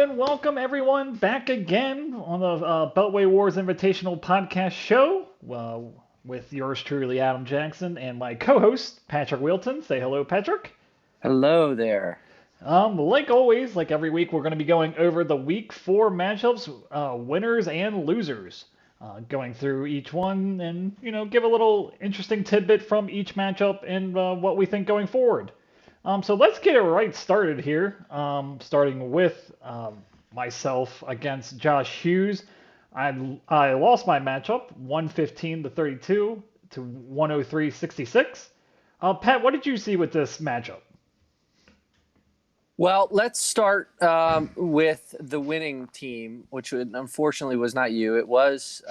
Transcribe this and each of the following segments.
and welcome everyone back again on the Beltway Wars Invitational podcast show with yours truly, Adam Jackson, and my co-host, Patrick Wheelton. Say hello, Patrick. Hello there. Like always, like every week, we're going to be going over the Week 4 matchups, winners and losers, going through each one and, give a little interesting tidbit from each matchup and what we think going forward. So let's get it right started here, starting with myself against Josh Hughes. I lost my matchup 115 to 32 to 103-66. Pat, what did you see with this matchup? Well, let's start with the winning team, which unfortunately was not you. It was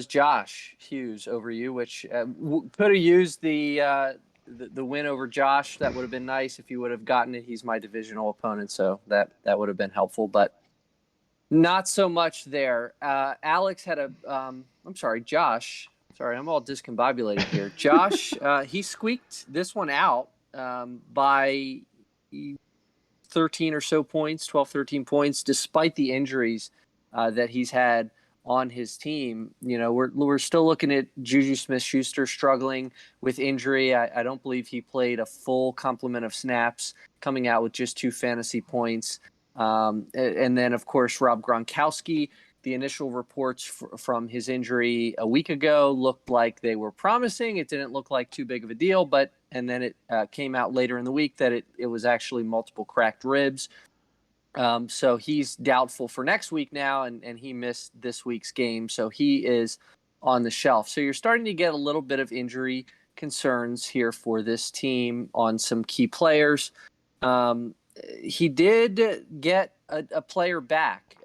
Josh Hughes over you, which could have used the win over Josh. That would have been nice if you would have gotten it. He's my divisional opponent, so that would have been helpful, but not so much there. Alex had Josh. Sorry, I'm all discombobulated here. Josh, he squeaked this one out by 13 or so points, 12, 13 points, despite the injuries that he's had on his team. We're still looking at Juju Smith-Schuster struggling with injury. I don't believe he played a full complement of snaps, coming out with just 2 fantasy points. And then, of course, Rob Gronkowski. The initial reports from his injury a week ago looked like they were promising. It didn't look like too big of a deal, and then it came out later in the week that it was actually multiple cracked ribs. So he's doubtful for next week now, and he missed this week's game, so he is on the shelf. So you're starting to get a little bit of injury concerns here for this team on some key players. He did get a player back.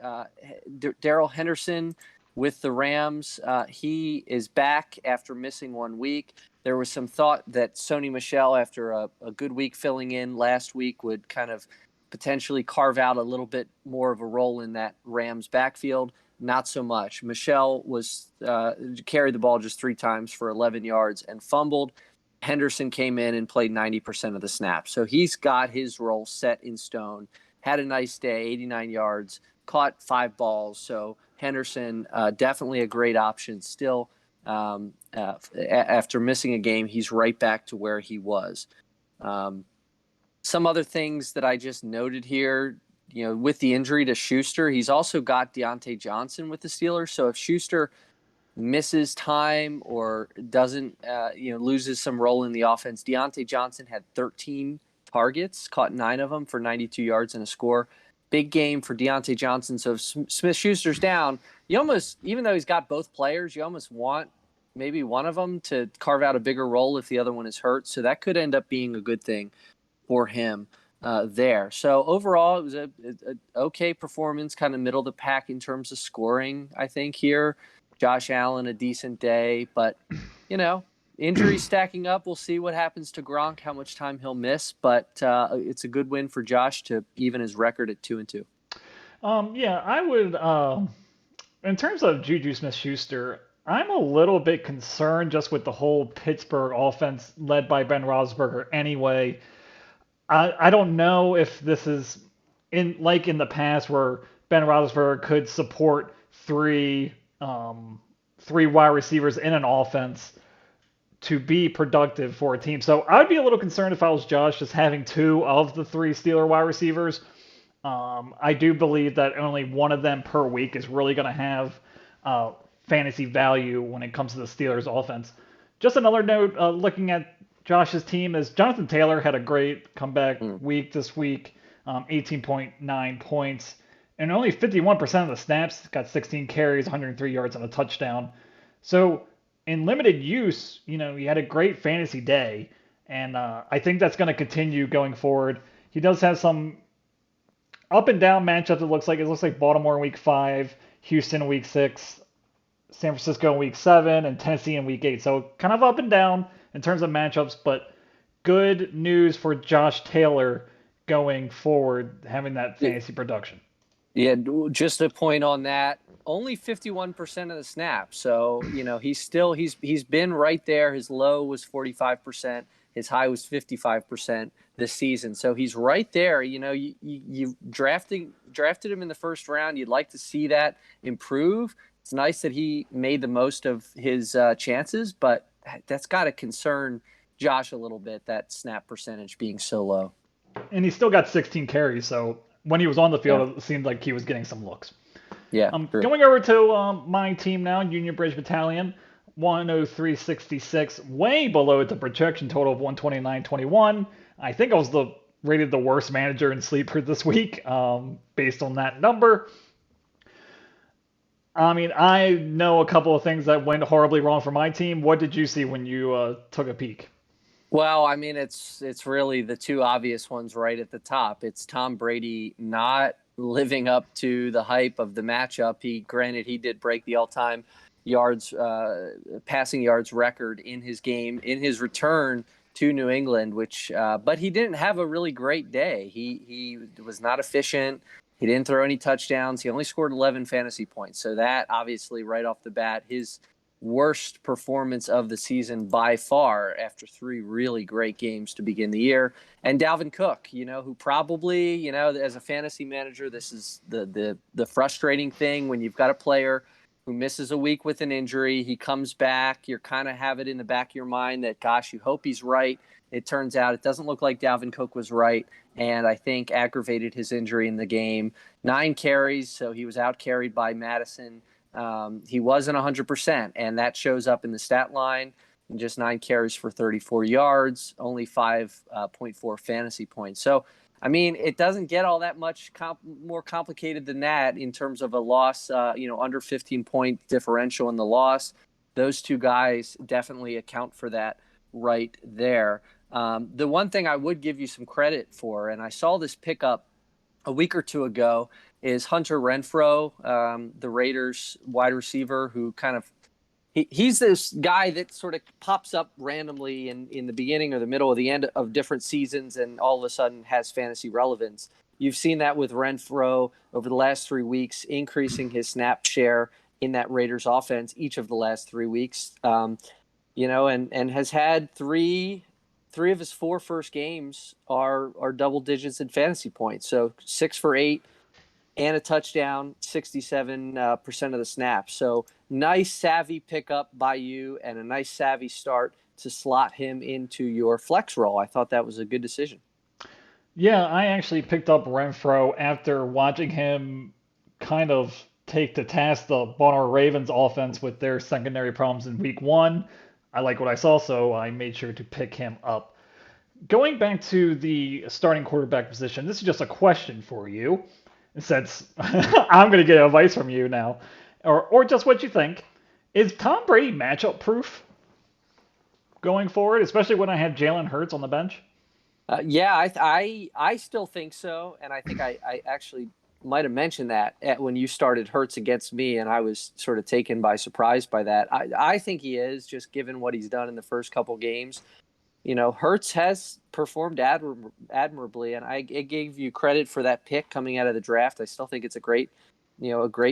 Darrell Henderson with the Rams. He is back after missing 1 week. There was some thought that Sony Michel, after a good week filling in last week, would kind of potentially carve out a little bit more of a role in that Rams backfield. Not so much. Michel was carried the ball just 3 times for 11 yards and fumbled. Henderson came in and played 90% of the snaps. So he's got his role set in stone. Had a nice day, 89 yards, caught 5 balls. So Henderson, definitely a great option still. After missing a game, he's right back to where he was. Some other things that I just noted here, with the injury to Schuster, he's also got Deontay Johnson with the Steelers. So if Schuster misses time or doesn't, loses some role in the offense, Deontay Johnson had 13 targets, caught 9 of them for 92 yards and a score. Big game for Deontay Johnson. So if Smith-Schuster's down, you almost, even though he's got both players, you almost want maybe one of them to carve out a bigger role if the other one is hurt. So that could end up being a good thing for him there. So overall, it was a okay performance, kind of middle of the pack in terms of scoring, I think, here. Josh Allen, a decent day, but, injuries stacking up. We'll see what happens to Gronk, how much time he'll miss, but it's a good win for Josh to even his record at 2-2. Yeah, I would, in terms of Juju Smith-Schuster, I'm a little bit concerned just with the whole Pittsburgh offense led by Ben Roethlisberger anyway. I don't know if this is in the past where Ben Roethlisberger could support three wide receivers in an offense to be productive for a team. So I'd be a little concerned if I was Josh just having 2 of the 3 Steeler wide receivers. I do believe that only one of them per week is really going to have fantasy value when it comes to the Steelers offense. Just another note, looking at Josh's team, is Jonathan Taylor had a great comeback week this week, 18.9 points. And only 51% of the snaps, got 16 carries, 103 yards, and a touchdown. So in limited use, he had a great fantasy day. And I think that's going to continue going forward. He does have some up and down matchups, it looks like. It looks like Baltimore in week 5, Houston in week 6, San Francisco in week 7, and Tennessee in week 8. So kind of up and down in terms of matchups, but good news for Josh Taylor going forward, having that fantasy production. Yeah, just a point on that. Only 51% of the snaps. So, he's been right there. His low was 45%. His high was 55% this season. So he's right there. You drafted him in the first round. You'd like to see that improve. It's nice that he made the most of his chances, but that's got to concern Josh a little bit, that snap percentage being so low. And he still got 16 carries, so when he was on the field, It seemed like he was getting some looks. Yeah. Going over to my team now, Union Bridge Battalion, 103.66, way below the projection total of 129.21. I think I was rated the worst manager in Sleeper this week, based on that number. I mean, I know a couple of things that went horribly wrong for my team. What did you see when you took a peek? Well, I mean, it's really the two obvious ones right at the top. It's Tom Brady not living up to the hype of the matchup. Granted, he did break the all-time passing yards record in his game, in his return to New England, but he didn't have a really great day. He was not efficient. He didn't throw any touchdowns. He only scored 11 fantasy points. So that obviously right off the bat, his worst performance of the season by far after 3 really great games to begin the year. And Dalvin Cook, who probably, as a fantasy manager, this is the frustrating thing when you've got a player who misses a week with an injury. He comes back. You kind of have it in the back of your mind that, gosh, you hope he's right. It turns out it doesn't look like Dalvin Cook was right, and I think aggravated his injury in the game. 9 carries, so he was out-carried by Madison. He wasn't 100%, and that shows up in the stat line. Just 9 carries for 34 yards, only 5.4 fantasy points. So, I mean, it doesn't get all that much more complicated than that in terms of a loss, under 15-point differential in the loss. Those two guys definitely account for that right there. The one thing I would give you some credit for, and I saw this pickup a week or two ago, is Hunter Renfro, the Raiders wide receiver, who he's this guy that sort of pops up randomly in the beginning or the middle or the end of different seasons and all of a sudden has fantasy relevance. You've seen that with Renfro over the last 3 weeks, increasing his snap share in that Raiders offense each of the last 3 weeks, and has had three of his 4 first games are double digits in fantasy points. So 6 for 8 and a touchdown, 67% of the snaps. So nice savvy pickup by you and a nice savvy start to slot him into your flex role. I thought that was a good decision. Yeah, I actually picked up Renfro after watching him kind of take to task the Baltimore Ravens offense with their secondary problems in week 1. I like what I saw, so I made sure to pick him up. Going back to the starting quarterback position, this is just a question for you, since I'm going to get advice from you now, or just what you think. Is Tom Brady matchup proof going forward, especially when I have Jalen Hurts on the bench? Yeah, I still think so, and I think I actually might have mentioned that when you started Hurts against me, and I was sort of taken by surprise by that. I think he is, just given what he's done in the first couple games. Hurts has performed admirably, and I gave you credit for that pick coming out of the draft. I still think it's a great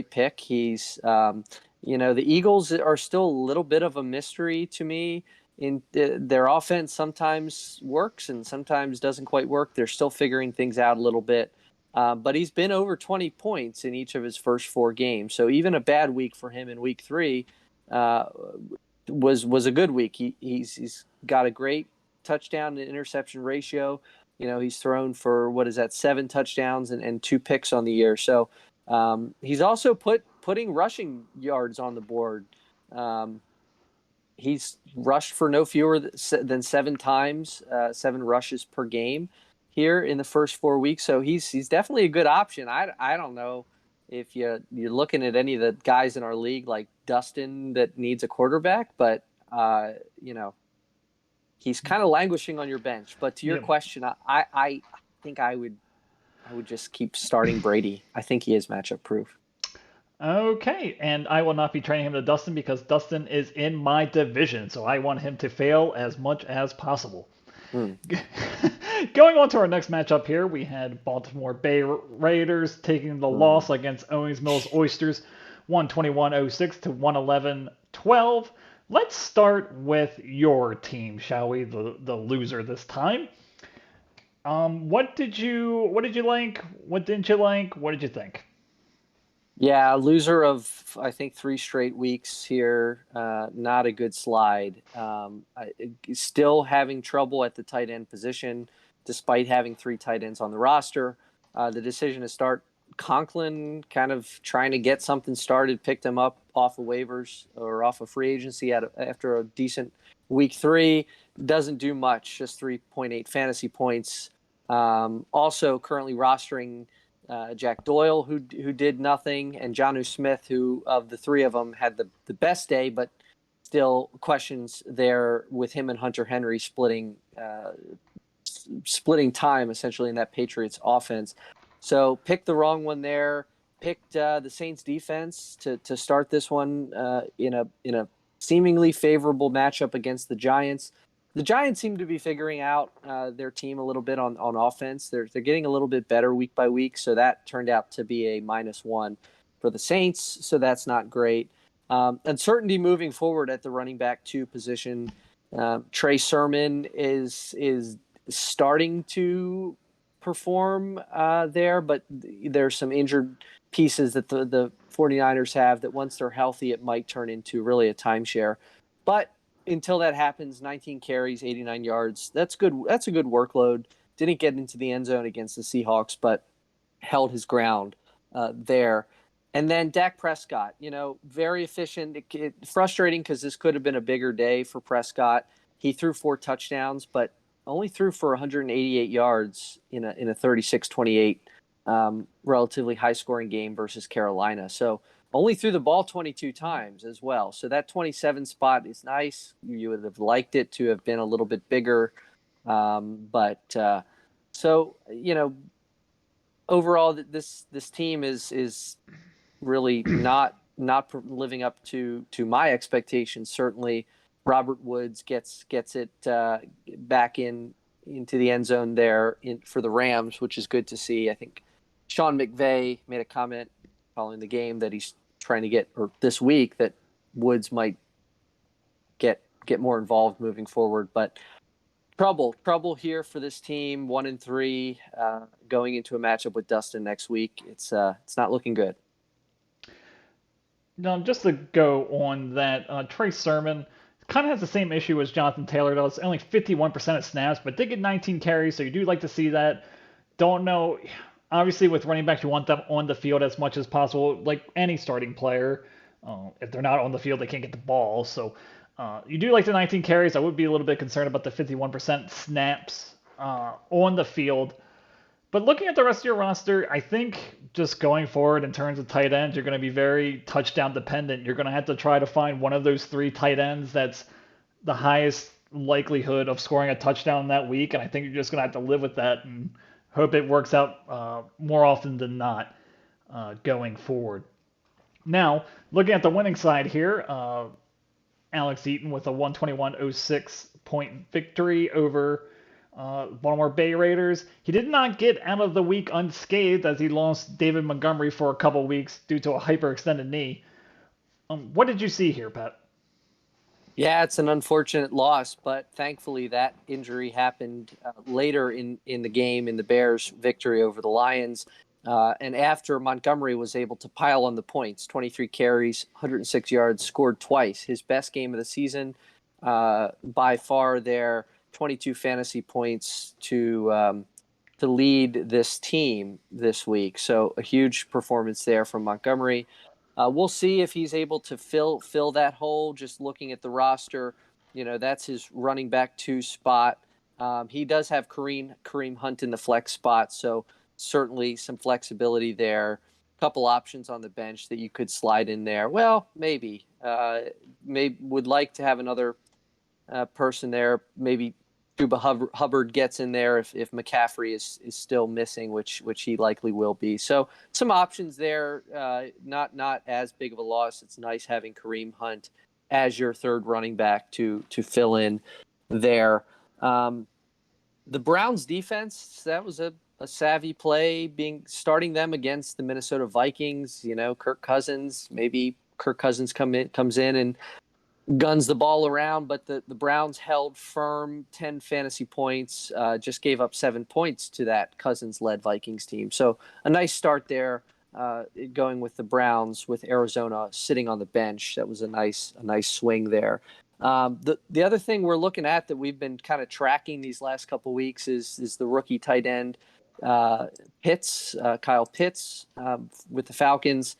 pick. He's, the Eagles are still a little bit of a mystery to me. In their offense sometimes works and sometimes doesn't quite work. They're still figuring things out a little bit. But he's been over 20 points in each of his first 4 games. So even a bad week for him in week 3 was a good week. He's got a great touchdown to interception ratio. He's thrown for 7 touchdowns and 2 picks on the year. So he's also putting rushing yards on the board. He's rushed for no fewer than 7 times, 7 rushes per game here in the first 4 weeks. So he's definitely a good option. I don't know if you're looking at any of the guys in our league like Dustin that needs a quarterback, but he's kind of languishing on your bench. But to your question, I think I would just keep starting Brady. I think he is matchup proof. Okay, and I will not be trading him to Dustin because Dustin is in my division, so I want him to fail as much as possible. Going on to our next matchup here, we had Baltimore Bay Raiders taking the loss against Owings Mills Oysters, 121-06 to 111-12. Let's start with your team, shall we? The loser this time. What did you like? What didn't you like? What did you think? Yeah, loser of I think 3 straight weeks here. Not a good slide. Still having trouble at the tight end position, despite having 3 tight ends on the roster. The decision to start Conklin, kind of trying to get something started, picked him up off of waivers or off of free agency after a decent week 3. Doesn't do much, just 3.8 fantasy points. Also, currently rostering Jack Doyle, who did nothing, and Jonnu Smith, who of the 3 of them had the best day, but still questions there with him and Hunter Henry splitting time essentially in that Patriots offense. So picked the wrong one there. Picked the Saints defense to start this one in a seemingly favorable matchup against the Giants. The Giants seem to be figuring out their team a little bit on offense. They're getting a little bit better week by week, so that turned out to be a -1 for the Saints. So that's not great. Uncertainty moving forward at the running back 2 position. Trey Sermon is starting to perform there, but there's some injured pieces that the 49ers have that once they're healthy, it might turn into really a timeshare. But until that happens, 19 carries, 89 yards. That's good. That's a good workload. Didn't get into the end zone against the Seahawks, but held his ground there. And then Dak Prescott, very efficient. Frustrating because this could have been a bigger day for Prescott. He threw 4 touchdowns, but only threw for 188 yards in a 36-28 relatively high-scoring game versus Carolina. So only threw the ball 22 times as well. So that 27 spot is nice. You would have liked it to have been a little bit bigger. Overall, this team is really not living up to my expectations. Certainly, Robert Woods gets it back into the end zone there for the Rams, which is good to see. I think Sean McVay made a comment following the game that he's trying to get, or this week, that Woods might get more involved moving forward. But trouble here for this team. 1-3 going into a matchup with Dustin next week. It's not looking good. Now, just to go on that, Trey Sermon kind of has the same issue as Jonathan Taylor does. Only 51% of snaps, but did get 19 carries, so you do like to see that. Don't know. Obviously, with running backs, you want them on the field as much as possible, like any starting player. If they're not on the field, they can't get the ball. So you do like the 19 carries. I would be a little bit concerned about the 51% snaps on the field. But looking at the rest of your roster, I think just going forward in terms of tight ends, you're going to be very touchdown dependent. You're going to have to try to find one of those 3 tight ends that's the highest likelihood of scoring a touchdown that week. And I think you're just going to have to live with that and hope it works out more often than not going forward. Now, looking at the winning side here, Alex Eaton with a 121.06 point victory over Baltimore Bay Raiders. He did not get out of the week unscathed as he lost David Montgomery for a couple weeks due to a hyperextended knee. What did you see here, Pat? Yeah, it's an unfortunate loss, but thankfully that injury happened later in the game in the Bears' victory over the Lions. And after Montgomery was able to pile on the points, 23 carries, 106 yards, scored twice. His best game of the season by far there. 22 fantasy points to lead this team this week. So a huge performance there from Montgomery. We'll see if he's able to fill that hole. Just looking at the roster, that's his running back 2 spot. He does have Kareem Hunt in the flex spot, so certainly some flexibility there. A couple options on the bench that you could slide in there. Well, maybe. Would like to have another person there. Maybe Chuba Hubbard gets in there if McCaffrey is still missing, which he likely will be. So some options there, not as big of a loss. It's nice having Kareem Hunt as your 3rd running back to fill in there. The Browns defense, that was a savvy play, starting them against the Minnesota Vikings. Kirk Cousins comes in and guns the ball around, but the Browns held firm, 10 fantasy points, just gave up 7 points to that Cousins-led Vikings team. So a nice start there, going with the Browns, with Arizona sitting on the bench. That was a nice swing there. The other thing we're looking at that we've been kind of tracking these last couple of weeks is the rookie tight end Kyle Pitts, with the Falcons.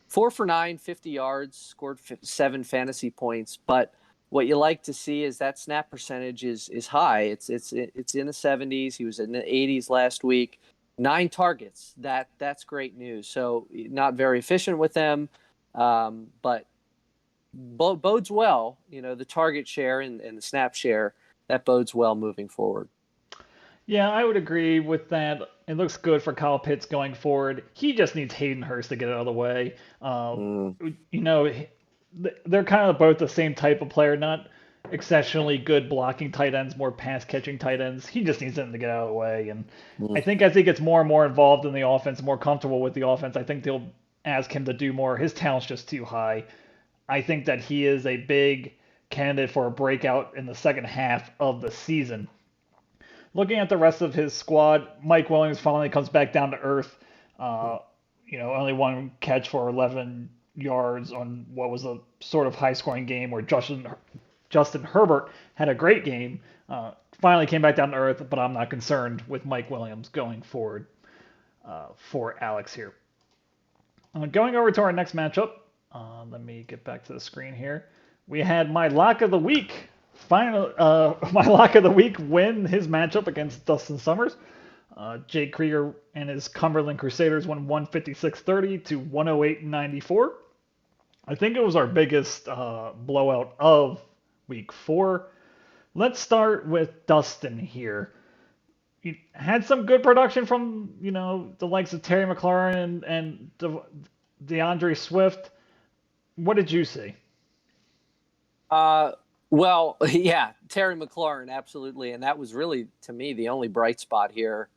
4 for 9, 50 yards, scored 7 fantasy points. But what you like to see is that snap percentage is high. It's in the 70s. He was in the 80s last week. 9 targets. That's great news. So not very efficient with them, but bodes well. The target share and the snap share, that bodes well moving forward. Yeah, I would agree with that. It looks good for Kyle Pitts going forward. He just needs Hayden Hurst to get it out of the way. You know, they're kind of both the same type of player, not exceptionally good blocking tight ends, more pass catching tight ends. He just needs them to get out of the way. And I think as he gets more and more involved in the offense, more comfortable with the offense, I think they'll ask him to do more. His talent's just too high. I think that he is a big candidate for a breakout in the second half of the season. Looking at the rest of his squad, Mike Williams finally comes back down to earth. Only one catch for 11 yards on what was a sort of high-scoring game where Justin Herbert had a great game. Finally came back down to earth, but I'm not concerned with Mike Williams going forward for Alex here. Going over to our next matchup, let me get back to the screen here. We had my lock of the week. My lock of the week win his matchup against Dustin Summers. Jake Krieger and his Cumberland Crusaders won 156-30 to 108-94. I think it was our biggest blowout of week 4. Let's start with Dustin here. He had some good production from the likes of Terry McLaurin and DeAndre Swift. What did you see? Well, yeah, Terry McLaurin, absolutely. And that was really, to me, the only bright spot here.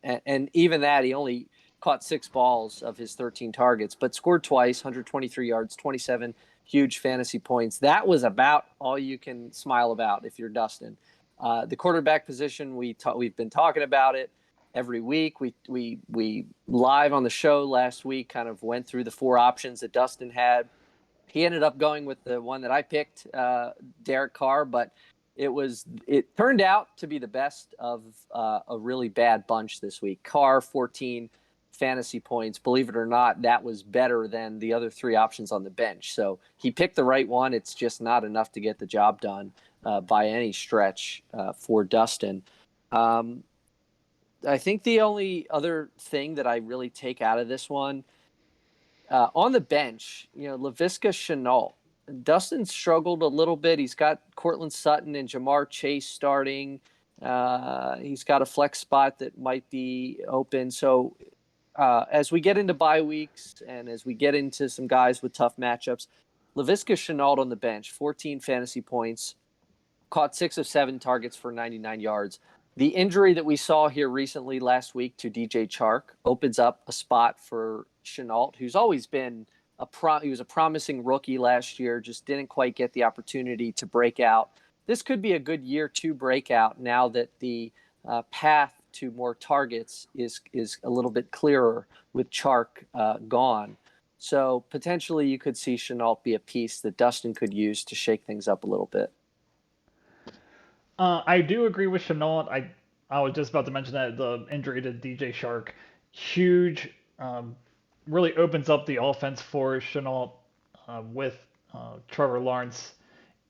And even that, he only caught 6 balls of his 13 targets, but scored twice, 123 yards, 27 huge fantasy points. That was about all you can smile about if you're Dustin. The quarterback position, we've been talking about it every week. We live on the show last week kind of went through the 4 options that Dustin had. He ended up going with the one that I picked, Derek Carr, but it turned out to be the best of a really bad bunch this week. Carr, 14 fantasy points. Believe it or not, that was better than the other 3 options on the bench. So he picked the right one. It's just not enough to get the job done by any stretch for Dustin. I think the only other thing that I really take out of this one, on the bench, Laviska Shenault. Dustin struggled a little bit. He's got Cortland Sutton and Jamar Chase starting. He's got a flex spot that might be open. So as we get into bye weeks and as we get into some guys with tough matchups, Laviska Shenault on the bench, 14 fantasy points, caught 6 of 7 targets for 99 yards. The injury that we saw here recently last week to DJ Chark opens up a spot for Shenault, who's always been he was a promising rookie last year, just didn't quite get the opportunity to break out. This could be a good year 2 breakout now that the path to more targets is a little bit clearer with Chark gone. So potentially you could see Shenault be a piece that Dustin could use to shake things up a little bit. I do agree with Chenault. I was just about to mention that the injury to DJ Chark, huge, really opens up the offense for Chenault with Trevor Lawrence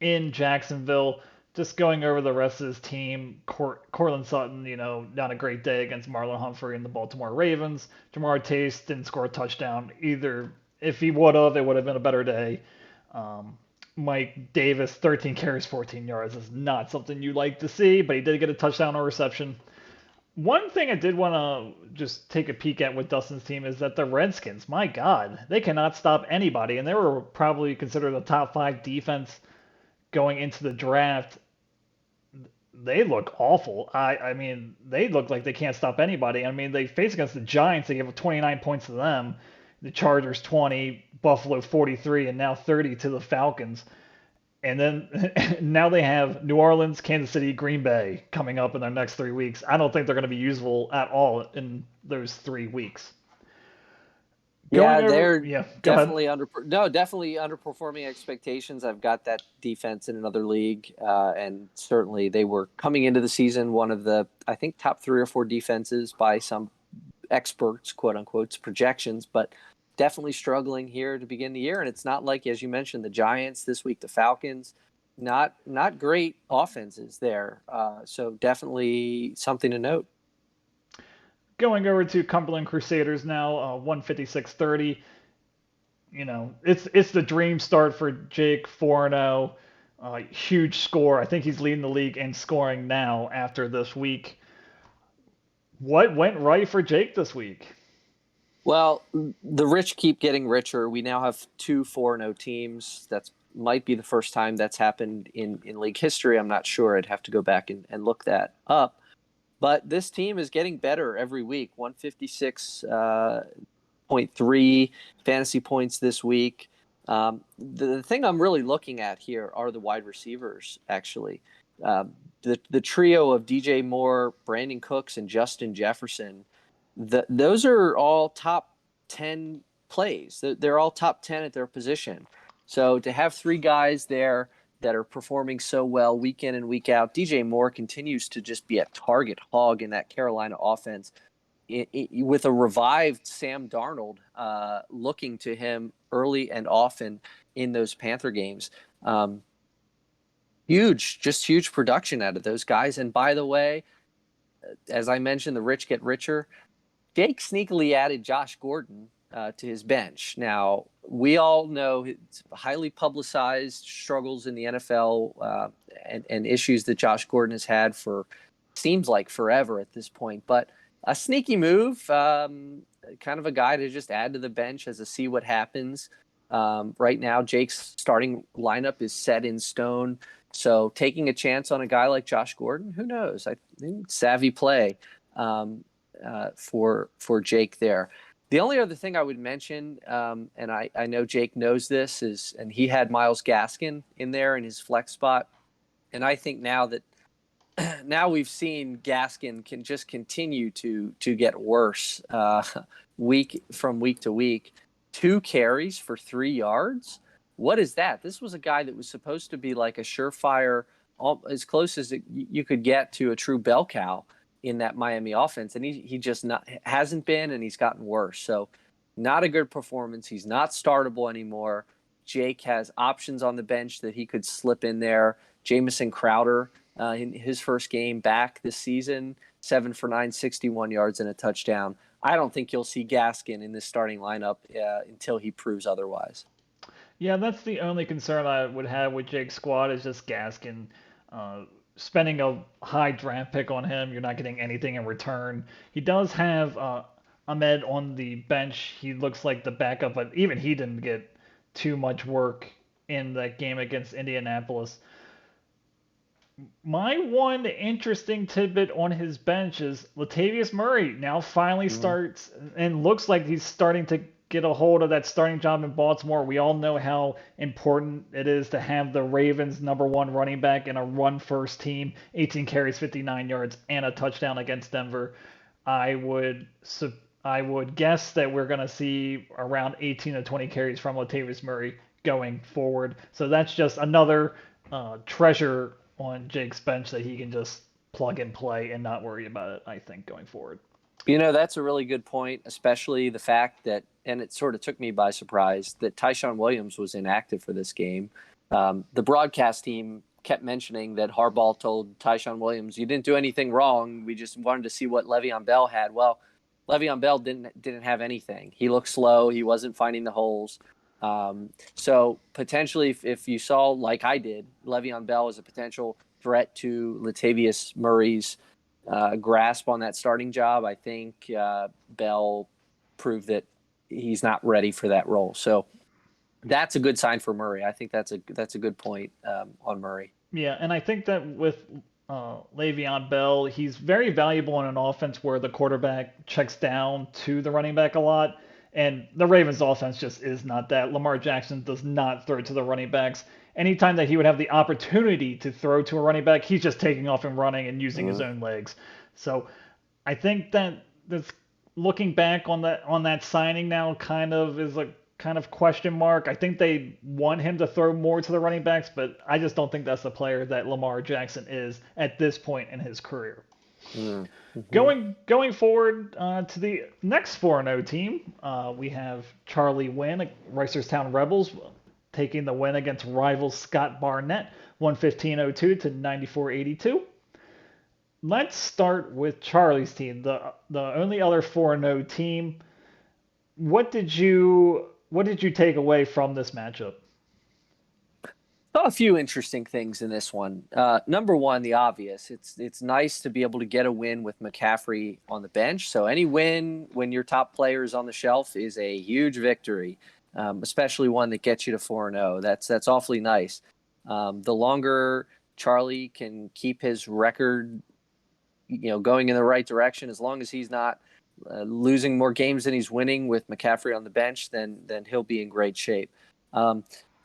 in Jacksonville. Just going over the rest of his team, Cortland Sutton, not a great day against Marlon Humphrey and the Baltimore Ravens. Jamar Chase didn't score a touchdown either. If he would have, it would have been a better day. Mike Davis, 13 carries, 14 yards is not something you like to see, but he did get a touchdown or reception. One thing I did want to just take a peek at with Dustin's team is that the Redskins, my God, they cannot stop anybody, and they were probably considered a top 5 defense going into the draft. They look awful. I mean, they look like they can't stop anybody. I mean, they face against the Giants, they gave up 29 points to them. The Chargers 20, Buffalo 43, and now 30 to the Falcons. And then now they have New Orleans, Kansas City, Green Bay coming up in their next 3 weeks. I don't think they're going to be usable at all in those 3 weeks. Going Yeah, over, they're yeah, go ahead. definitely underperforming expectations. I've got that defense in another league, and certainly they were coming into the season one of the, I think, top 3 or 4 defenses by some experts, quote unquote, projections, but definitely struggling here to begin the year. And it's not like, as you mentioned, the Giants this week, the Falcons, not great offenses there. So definitely something to note. Going over to Cumberland Crusaders now, 156-30. It's the dream start for Jake 4-0. Huge score. I think he's leading the league in scoring now after this week. What went right for Jake this week? Well, the rich keep getting richer. We now have 2 4-0 teams. That's might be the first time that's happened in league history. I'm not sure. I'd have to go back and look that up. But this team is getting better every week. 156.3 fantasy points this week. The thing I'm really looking at here are the wide receivers, actually. The trio of DJ Moore, Brandon Cooks, and Justin Jefferson, those are all top 10 plays. They're all top 10 at their position. So to have 3 guys there that are performing so well week in and week out, DJ Moore continues to just be a target hog in that Carolina offense. With a revived Sam Darnold looking to him early and often in those Panther games. Huge production out of those guys. And by the way, as I mentioned, the rich get richer. Jake sneakily added Josh Gordon to his bench. Now, we all know it's highly publicized struggles in the NFL and issues that Josh Gordon has had for seems like forever at this point. But a sneaky move, kind of a guy to just add to the bench as a see what happens. Right now, Jake's starting lineup is set in stone. So taking a chance on a guy like Josh Gordon, who knows? I think savvy play for Jake there. The only other thing I would mention, and I know Jake knows this, and he had Myles Gaskin in there in his flex spot. And I think now we've seen Gaskin can just continue to get worse week to week. 2 carries for 3 yards. What is that? This was a guy that was supposed to be like a surefire, as close as you could get to a true bell cow in that Miami offense, and he just hasn't been, and he's gotten worse. So not a good performance. He's not startable anymore. Jake has options on the bench that he could slip in there. Jameson Crowder in his first game back this season, 7 for 9, 61 yards and a touchdown. I don't think you'll see Gaskin in this starting lineup until he proves otherwise. Yeah, that's the only concern I would have with Jake's squad is just Gaskin. Spending a high draft pick on him, you're not getting anything in return. He does have Ahmed on the bench. He looks like the backup, but even he didn't get too much work in that game against Indianapolis. My one interesting tidbit on his bench is Latavius Murray now finally starts and looks like he's starting to get a hold of that starting job in Baltimore. We all know how important it is to have the Ravens' #1 running back in a run-first team. 18 carries, 59 yards, and a touchdown against Denver. I would guess that we're going to see around 18 to 20 carries from Latavius Murray going forward. So that's just another treasure on Jake's bench that he can just plug and play and not worry about it, I think, going forward. That's a really good point, especially the fact that, and it sort of took me by surprise, that Tyshawn Williams was inactive for this game. The broadcast team kept mentioning that Harbaugh told Tyshawn Williams, "You didn't do anything wrong. We just wanted to see what Le'Veon Bell had." Well, Le'Veon Bell didn't have anything. He looked slow. He wasn't finding the holes. So potentially, if you saw, like I did, Le'Veon Bell as a potential threat to Latavius Murray's grasp on that starting job, I think Bell proved that he's not ready for that role. So that's a good sign for Murray. I think that's a good point on Murray. Yeah, and I think that with Le'Veon Bell, he's very valuable in an offense where the quarterback checks down to the running back a lot. And the Ravens offense just is not that. Lamar Jackson does not throw to the running backs. Anytime that he would have the opportunity to throw to a running back, he's just taking off and running and using his own legs. So I think that this looking back on that signing now kind of is a kind of question mark. I think they want him to throw more to the running backs, but I just don't think that's the player that Lamar Jackson is at this point in his career. Mm-hmm. Going forward to the next 4-0 team, we have Charlie Wynn, Reisterstown Rebels, taking the win against rival Scott Barnett, 115.02 to 94.82. Let's start with Charlie's team, the only other 4-0 team. What did you take away from this matchup? Saw a few interesting things in this one. Number one, the obvious. It's nice to be able to get a win with McCaffrey on the bench. So any win when your top player is on the shelf is a huge victory, especially one that gets you to 4-0. That's awfully nice. The longer Charlie can keep his record, going in the right direction, as long as he's not losing more games than he's winning with McCaffrey on the bench, then he'll be in great shape.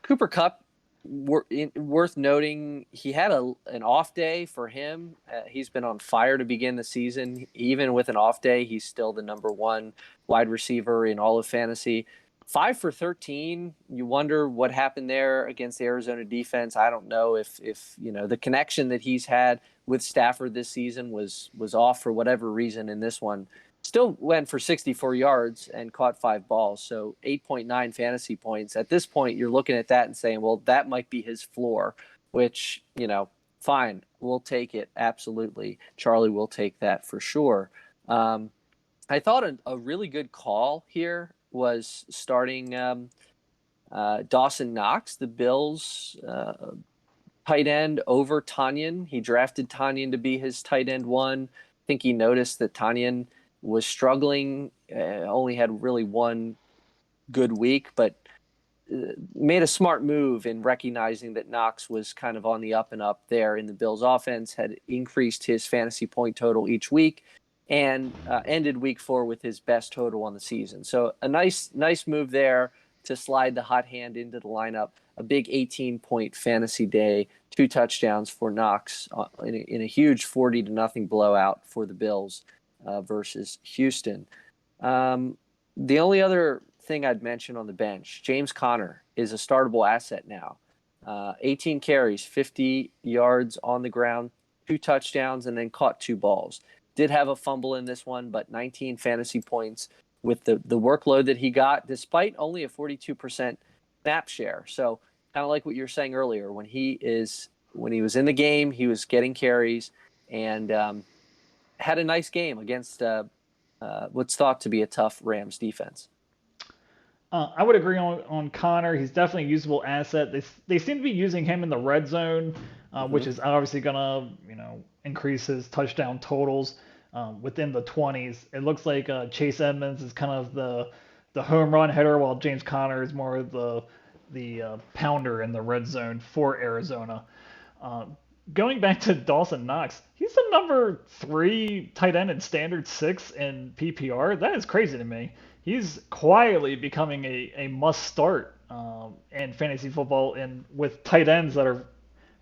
Cooper Kupp, worth noting, he had an off day for him. He's been on fire to begin the season. Even with an off day, he's still the number one wide receiver in all of fantasy. 5 for 13. You wonder what happened there against the Arizona defense. I don't know if the connection that he's had with Stafford this season was off for whatever reason in this one. Still went for 64 yards and caught 5 balls, so 8.9 fantasy points. At this point, you're looking at that and saying, well, that might be his floor, which, fine, we'll take it, absolutely. Charlie will take that for sure. I thought a really good call here was starting Dawson Knox, the Bills' tight end, over Tanyan. He drafted Tanyan to be his tight end one. I think he noticed that Tanyan was struggling, only had really one good week, but made a smart move in recognizing that Knox was kind of on the up and up there in the Bills offense, had increased his fantasy point total each week, and ended week 4 with his best total on the season. So a nice move there to slide the hot hand into the lineup. A big 18-point fantasy day, 2 touchdowns for Knox in a huge 40-0 blowout for the Bills versus Houston. The only other thing I'd mention on the bench, James Conner is a startable asset now. 18 carries, 50 yards on the ground, 2 touchdowns, and then caught 2 balls. Did have a fumble in this one, but 19 fantasy points with the workload that he got, despite only a 42% snap share. So kind of like what you were saying earlier, when he was in the game, he was getting carries and had a nice game against what's thought to be a tough Rams defense. I would agree on Connor. He's definitely a usable asset. They seem to be using him in the red zone, which is obviously gonna increase his touchdown totals within the 20s. It looks like Chase Edmonds is kind of the home run hitter, while James Conner is more of the pounder in the red zone for Arizona. Going back to Dawson Knox, he's the number 3 tight end in standard 6 in PPR. That is crazy to me. He's quietly becoming a must start in fantasy football, and with tight ends that are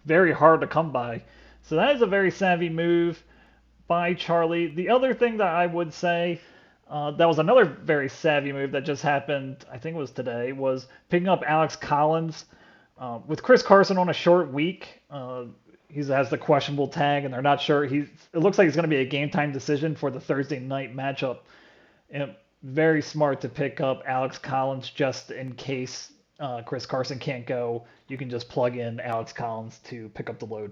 very hard to come by. So that is a very savvy move by Charlie. The other thing that I would say that was another very savvy move that just happened, I think it was today, was picking up Alex Collins. With Chris Carson on a short week, he has the questionable tag, and they're not sure. It looks like it's going to be a game time decision for the Thursday night matchup. And very smart to pick up Alex Collins just in case Chris Carson can't go. You can just plug in Alex Collins to pick up the load.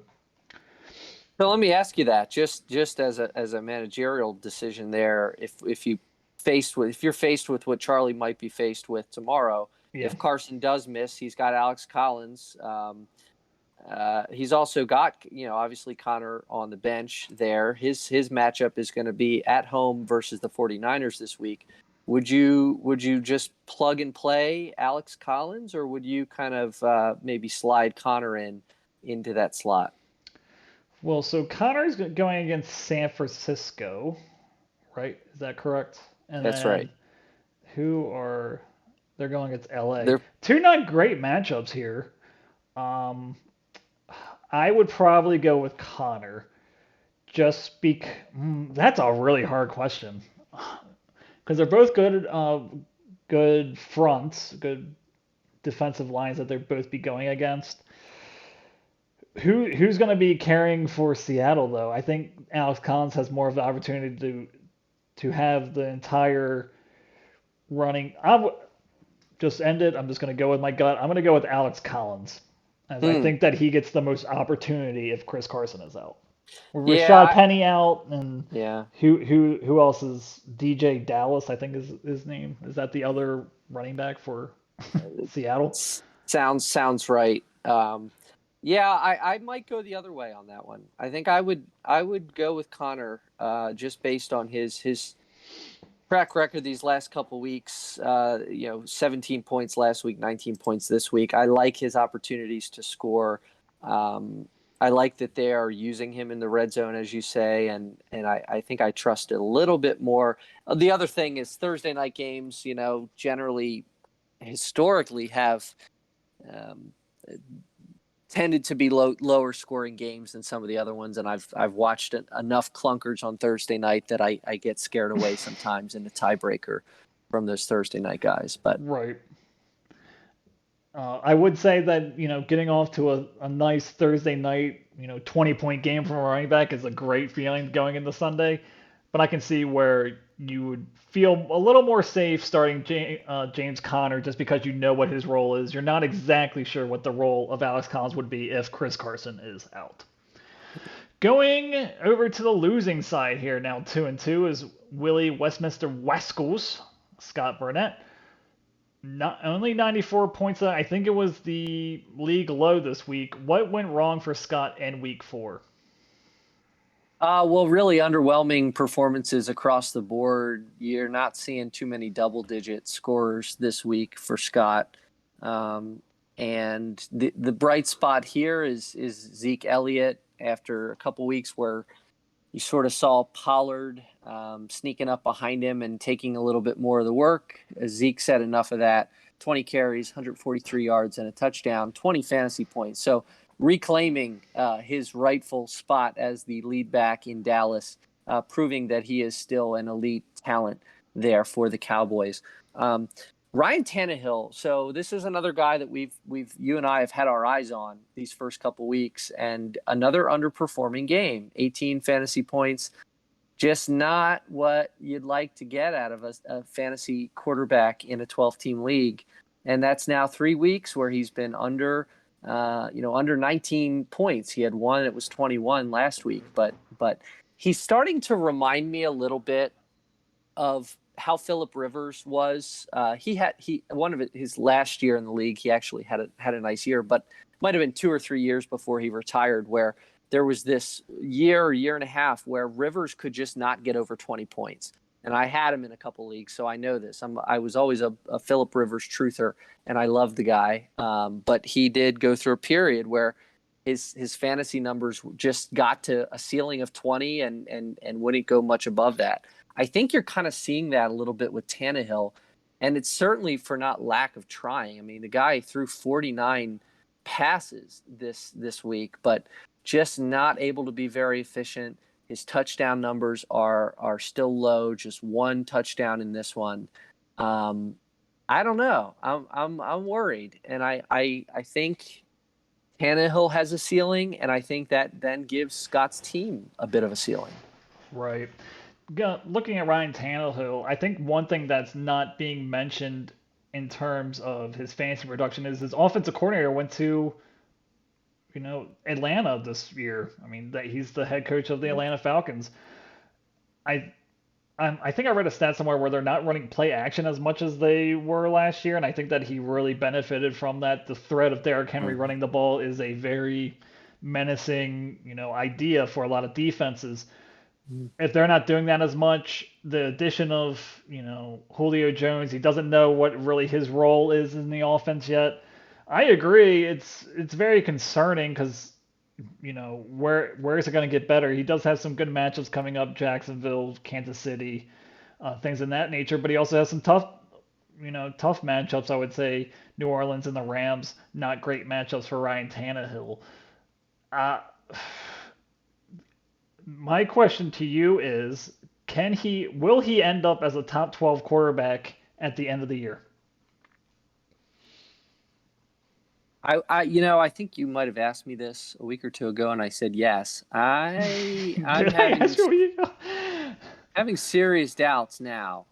So let me ask you that, just as a managerial decision there, if you're faced with what Charlie might be faced with tomorrow, if Carson does miss, he's got Alex Collins. He's also got, obviously Connor on the bench there. His matchup is going to be at home versus the 49ers this week. Would you just plug and play Alex Collins, or would you kind of maybe slide Connor into that slot? Well, so Connor's going against San Francisco, right? Is that correct? And That's then right. Who are they're going against LA? They're Two not great matchups here. Um, I would probably go with Connor. Just speak. That's a really hard question because they're both good fronts, good defensive lines that they're both be going against. Who's going to be carrying for Seattle though? I think Alex Collins has more of the opportunity to have the entire running. Just end it. I'm just going to go with my gut. I'm going to go with Alex Collins, as I hmm. think that he gets the most opportunity if Chris Carson is out. Yeah, Rashad Penny out, and yeah. who else is DJ Dallas? I think is his name. Is that the other running back for Seattle? Sounds right. Yeah, I might go the other way on that one. I think I would go with Connor, just based on his track record these last couple weeks. 17 points last week, 19 points this week. I like his opportunities to score. Um, I like that they are using him in the red zone, as you say, and I think I trust it a little bit more. The other thing is Thursday night games, generally historically have um, tended to be lower scoring games than some of the other ones, and I've watched enough clunkers on Thursday night that I get scared away sometimes in the tiebreaker from those Thursday night guys. But Right. I would say that getting off to a nice Thursday night 20-point game from a running back is a great feeling going into Sunday, but I can see where you would feel a little more safe starting James Conner just because you know what his role is. You're not exactly sure what the role of Alex Collins would be if Chris Carson is out. Going over to the losing side here now, 2-2 is Willie Westminster Wescals, Scott Burnett. Not only 94 points. I think it was the league low this week. What went wrong for Scott in week 4? well, really underwhelming performances across the board. You're not seeing too many double-digit scorers this week for Scott. Um, and the bright spot here is Zeke Elliott after a couple weeks where you sort of saw Pollard sneaking up behind him and taking a little bit more of the work. As Zeke said, enough of that. 20 carries, 143 yards, and a touchdown, 20 fantasy points. So reclaiming his rightful spot as the lead back in Dallas, proving that he is still an elite talent there for the Cowboys. Um, Ryan Tannehill. So this is another guy that you and I have had our eyes on these first couple weeks, and another underperforming game. 18 fantasy points, just not what you'd like to get out of a fantasy quarterback in a 12-team league. And that's now 3 weeks where he's been under 19 points. He had one; it was 21 last week, but he's starting to remind me a little bit of how Phillip Rivers was. He one of his last year in the league. He actually had a nice year, but might have been 2 or 3 years before he retired, where there was this year and a half where Rivers could just not get over 20 points. And I had him in a couple leagues, so I know this. I was always a Phillip Rivers truther, and I love the guy. But he did go through a period where his fantasy numbers just got to a ceiling of 20 and wouldn't go much above that. I think you're kind of seeing that a little bit with Tannehill, and it's certainly for not lack of trying. I mean, the guy threw 49 passes this week, but just not able to be very efficient. His touchdown numbers are still low, just one touchdown in this one. I don't know. I'm worried, and I think Tannehill has a ceiling, and I think that then gives Scott's team a bit of a ceiling. Right. Looking at Ryan Tannehill, I think one thing that's not being mentioned in terms of his fantasy production is his offensive coordinator went to Atlanta this year. I mean, that he's the head coach of the Atlanta Falcons. I I think I read a stat somewhere where they're not running play action as much as they were last year, and I think that he really benefited from that. The threat of Derrick Henry Mm-hmm. running the ball is a very menacing, idea for a lot of defenses. If they're not doing that as much, the addition of, Julio Jones, he doesn't know what really his role is in the offense yet. I agree. It's very concerning because where is it going to get better? He does have some good matchups coming up: Jacksonville, Kansas City, things in that nature. But he also has some tough matchups. I would say New Orleans and the Rams, not great matchups for Ryan Tannehill. Uh, my question to you is, will he end up as a top 12 quarterback at the end of the year? I think you might have asked me this a week or two ago, and I said yes. I'm Did I ask you a week ago? having serious doubts now.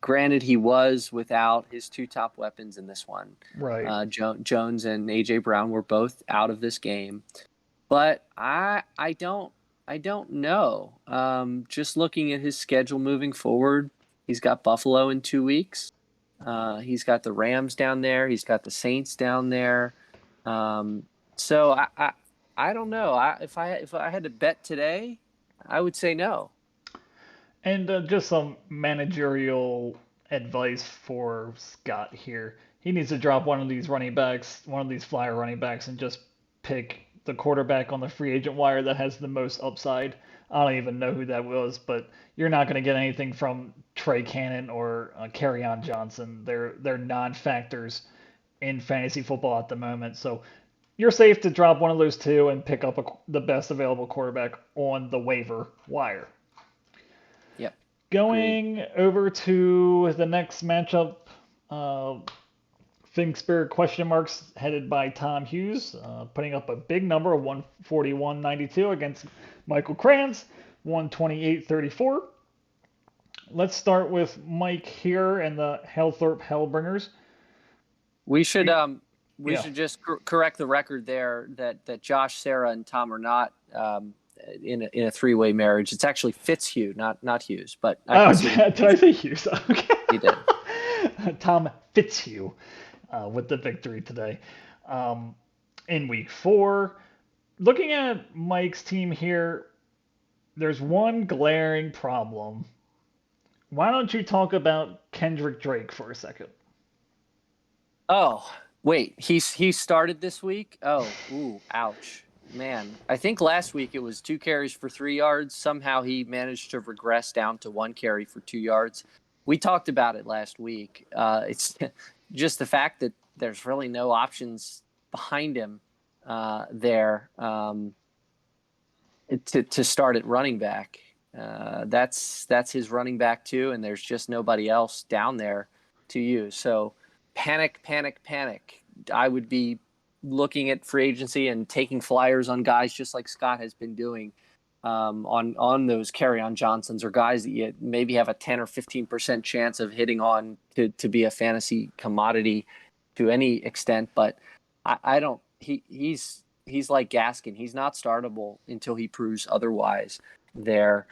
Granted he was without his two top weapons in this one. Right. Jones and AJ Brown were both out of this game, but I don't know. Just looking at his schedule moving forward, he's got Buffalo in 2 weeks. He's got the Rams down there. He's got the Saints down there. So I don't know. If I had to bet today, I would say no. And just some managerial advice for Scott here. He needs to drop one of these running backs, one of these flyer running backs, and just pick the quarterback on the free agent wire that has the most upside. I don't even know who that was, but you're not going to get anything from Trey Cannon or Kerryon Johnson. They're non-factors in fantasy football at the moment. So you're safe to drop one of those two and pick up the best available quarterback on the waiver wire. Yep. Agreed. Going over to the next matchup, uh, Finksburg question marks headed by Tom Hughes, putting up a big number of 141.92 against Michael Kranz, 128.34. Let's start with Mike here and the Halethorpe Hellbringers. We should Yeah. just correct the record there that Josh, Sarah, and Tom are not in a three-way marriage. It's actually Fitzhugh, not Hughes. But did I say Hughes? Okay. He did. Tom Fitzhugh with the victory today. In week 4, looking at Mike's team here, there's one glaring problem. Why don't you talk about Kendrick Drake for a second? Oh, wait, he started this week? Oh, ooh, ouch. Man, I think last week it was 2 carries for 3 yards. Somehow he managed to regress down to 1 carry for 2 yards. We talked about it last week. It's just the fact that there's really no options behind him there to start at running back. That's his running back too, and there's just nobody else down there to use. So panic. I would be looking at free agency and taking flyers on guys just like Scott has been doing on those Kerryon Johnsons or guys that you maybe have a 10 or 15% chance of hitting on to be a fantasy commodity to any extent. But I don't. He's like Gaskin. He's not startable until he proves otherwise. There.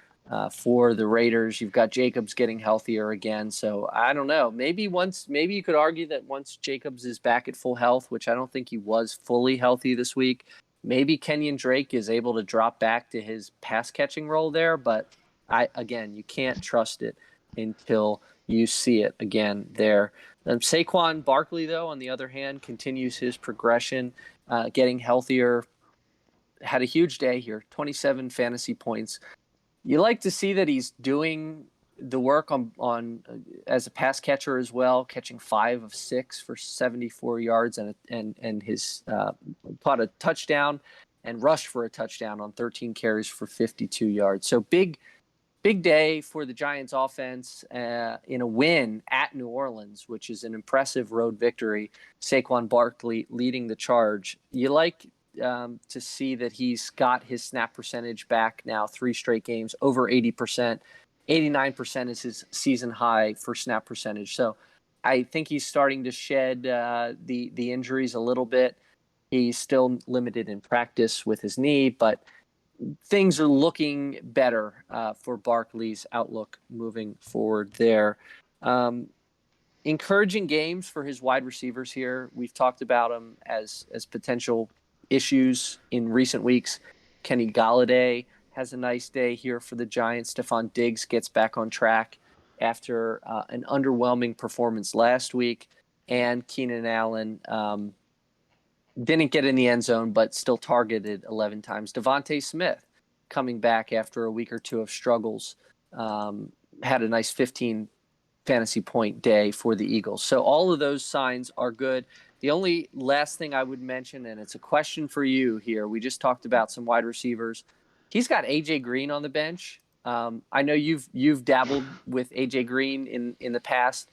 For the Raiders, you've got Jacobs getting healthier again. So I don't know. Maybe you could argue that once Jacobs is back at full health, which I don't think he was fully healthy this week, maybe Kenyon Drake is able to drop back to his pass catching role there. But you can't trust it until you see it again there. Saquon Barkley, though, on the other hand, continues his progression, getting healthier. Had a huge day here, 27 fantasy points. You like to see that he's doing the work on as a pass catcher as well, catching 5 of 6 for 74 yards and his caught a touchdown and rushed for a touchdown on 13 carries for 52 yards. So big day for the Giants offense in a win at New Orleans, which is an impressive road victory. Saquon Barkley leading the charge. You like to see that he's got his snap percentage back now 3 straight games, over 80%. 89% is his season high for snap percentage. So I think he's starting to shed the injuries a little bit. He's still limited in practice with his knee, but things are looking better for Barkley's outlook moving forward there. Encouraging games for his wide receivers here. We've talked about them as potential issues in recent weeks. Kenny Galladay has a nice day here for the Giants. Stephon Diggs gets back on track after an underwhelming performance last week. And Keenan Allen didn't get in the end zone, but still targeted 11 times. Devontae Smith coming back after a week or two of struggles. Had a nice 15 fantasy point day for the Eagles. So all of those signs are good. The only last thing I would mention, and it's a question for you here, we just talked about some wide receivers. He's got A.J. Green on the bench. I know you've dabbled with A.J. Green in the past.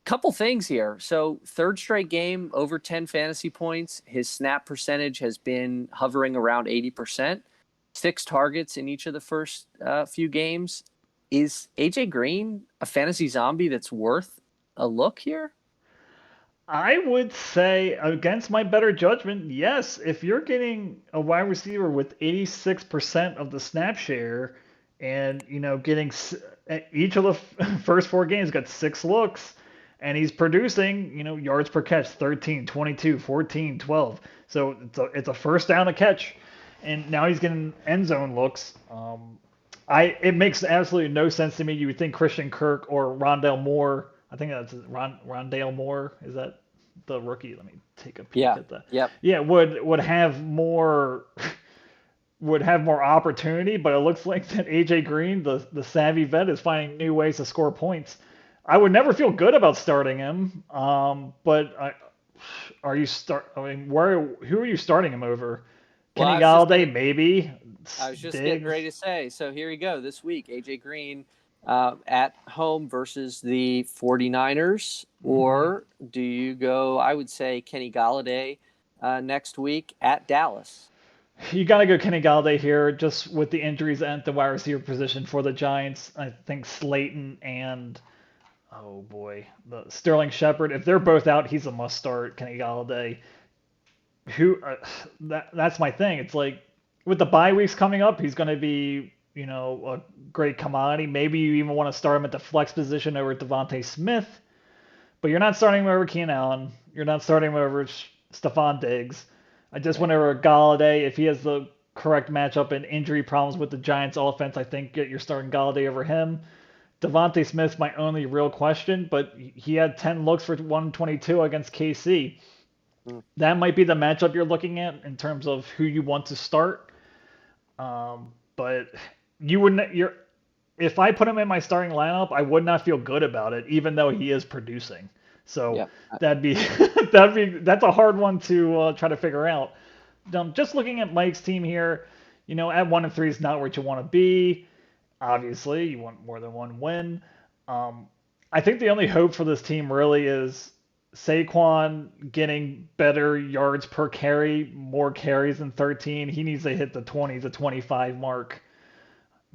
Couple things here. So third straight game, over 10 fantasy points. His snap percentage has been hovering around 80%. 6 targets in each of the first few games. Is A.J. Green a fantasy zombie that's worth a look here? I would say, against my better judgment, yes. If you're getting a wide receiver with 86% of the snap share, and getting each of the first 4 games got 6 looks, and he's producing, yards per catch 13, 22, 14, 12. So it's a first down a catch, and now he's getting end zone looks. It makes absolutely no sense to me. You would think Christian Kirk or Rondale Moore. I think that's Rondale Moore. Is that the rookie? Let me take a peek at that. Yep. Yeah, would have more opportunity, but it looks like that AJ Green, the savvy vet, is finding new ways to score points. I would never feel good about starting him. But are you start? I mean, who are you starting him over? Kenny Galladay, maybe. I was just Diggs. getting ready to say. So here we go. This week, A.J. Green at home versus the 49ers. Or do you go, I would say, Kenny Galladay next week at Dallas? You got to go Kenny Galladay here, just with the injuries at the wide receiver position for the Giants. I think Slayton and, oh boy, the Sterling Shepard. If they're both out, he's a must start. Kenny Galladay. That's my thing. It's like, with the bye weeks coming up, he's going to be, a great commodity. Maybe you even want to start him at the flex position over Devontae Smith, but you're not starting him over Keenan Allen. You're not starting him over Stephon Diggs. I just went over Galladay. If he has the correct matchup and injury problems with the Giants offense, I think you're starting Galladay over him. Devontae Smith's my only real question, but he had 10 looks for 122 against KC. That might be the matchup you're looking at in terms of who you want to start. But you wouldn't. If I put him in my starting lineup, I would not feel good about it, even though he is producing. So that's a hard one to try to figure out. Just looking at Mike's team here, at 1-3 is not where you want to be. Obviously, you want more than one win. I think the only hope for this team really is Saquon getting better yards per carry, more carries than 13. He needs to hit the 20 to 25 mark,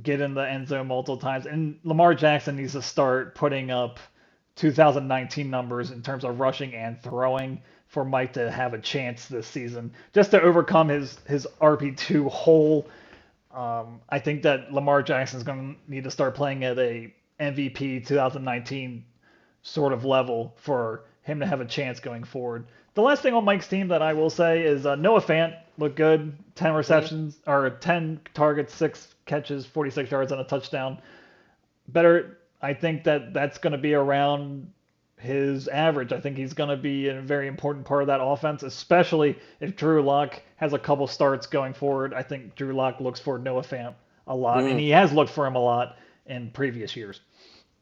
get in the end zone multiple times. And Lamar Jackson needs to start putting up 2019 numbers in terms of rushing and throwing for Mike to have a chance this season, just to overcome his RP2 hole. I think that Lamar Jackson is going to need to start playing at a MVP 2019 sort of level for him to have a chance going forward. The last thing on Mike's team that I will say is Noah Fant looked good. 10 receptions, or 10 targets, 6 catches, 46 yards and a touchdown. Better, I think that's going to be around his average. I think he's going to be a very important part of that offense, especially if Drew Lock has a couple starts going forward. I think Drew Lock looks for Noah Fant a lot, and he has looked for him a lot in previous years.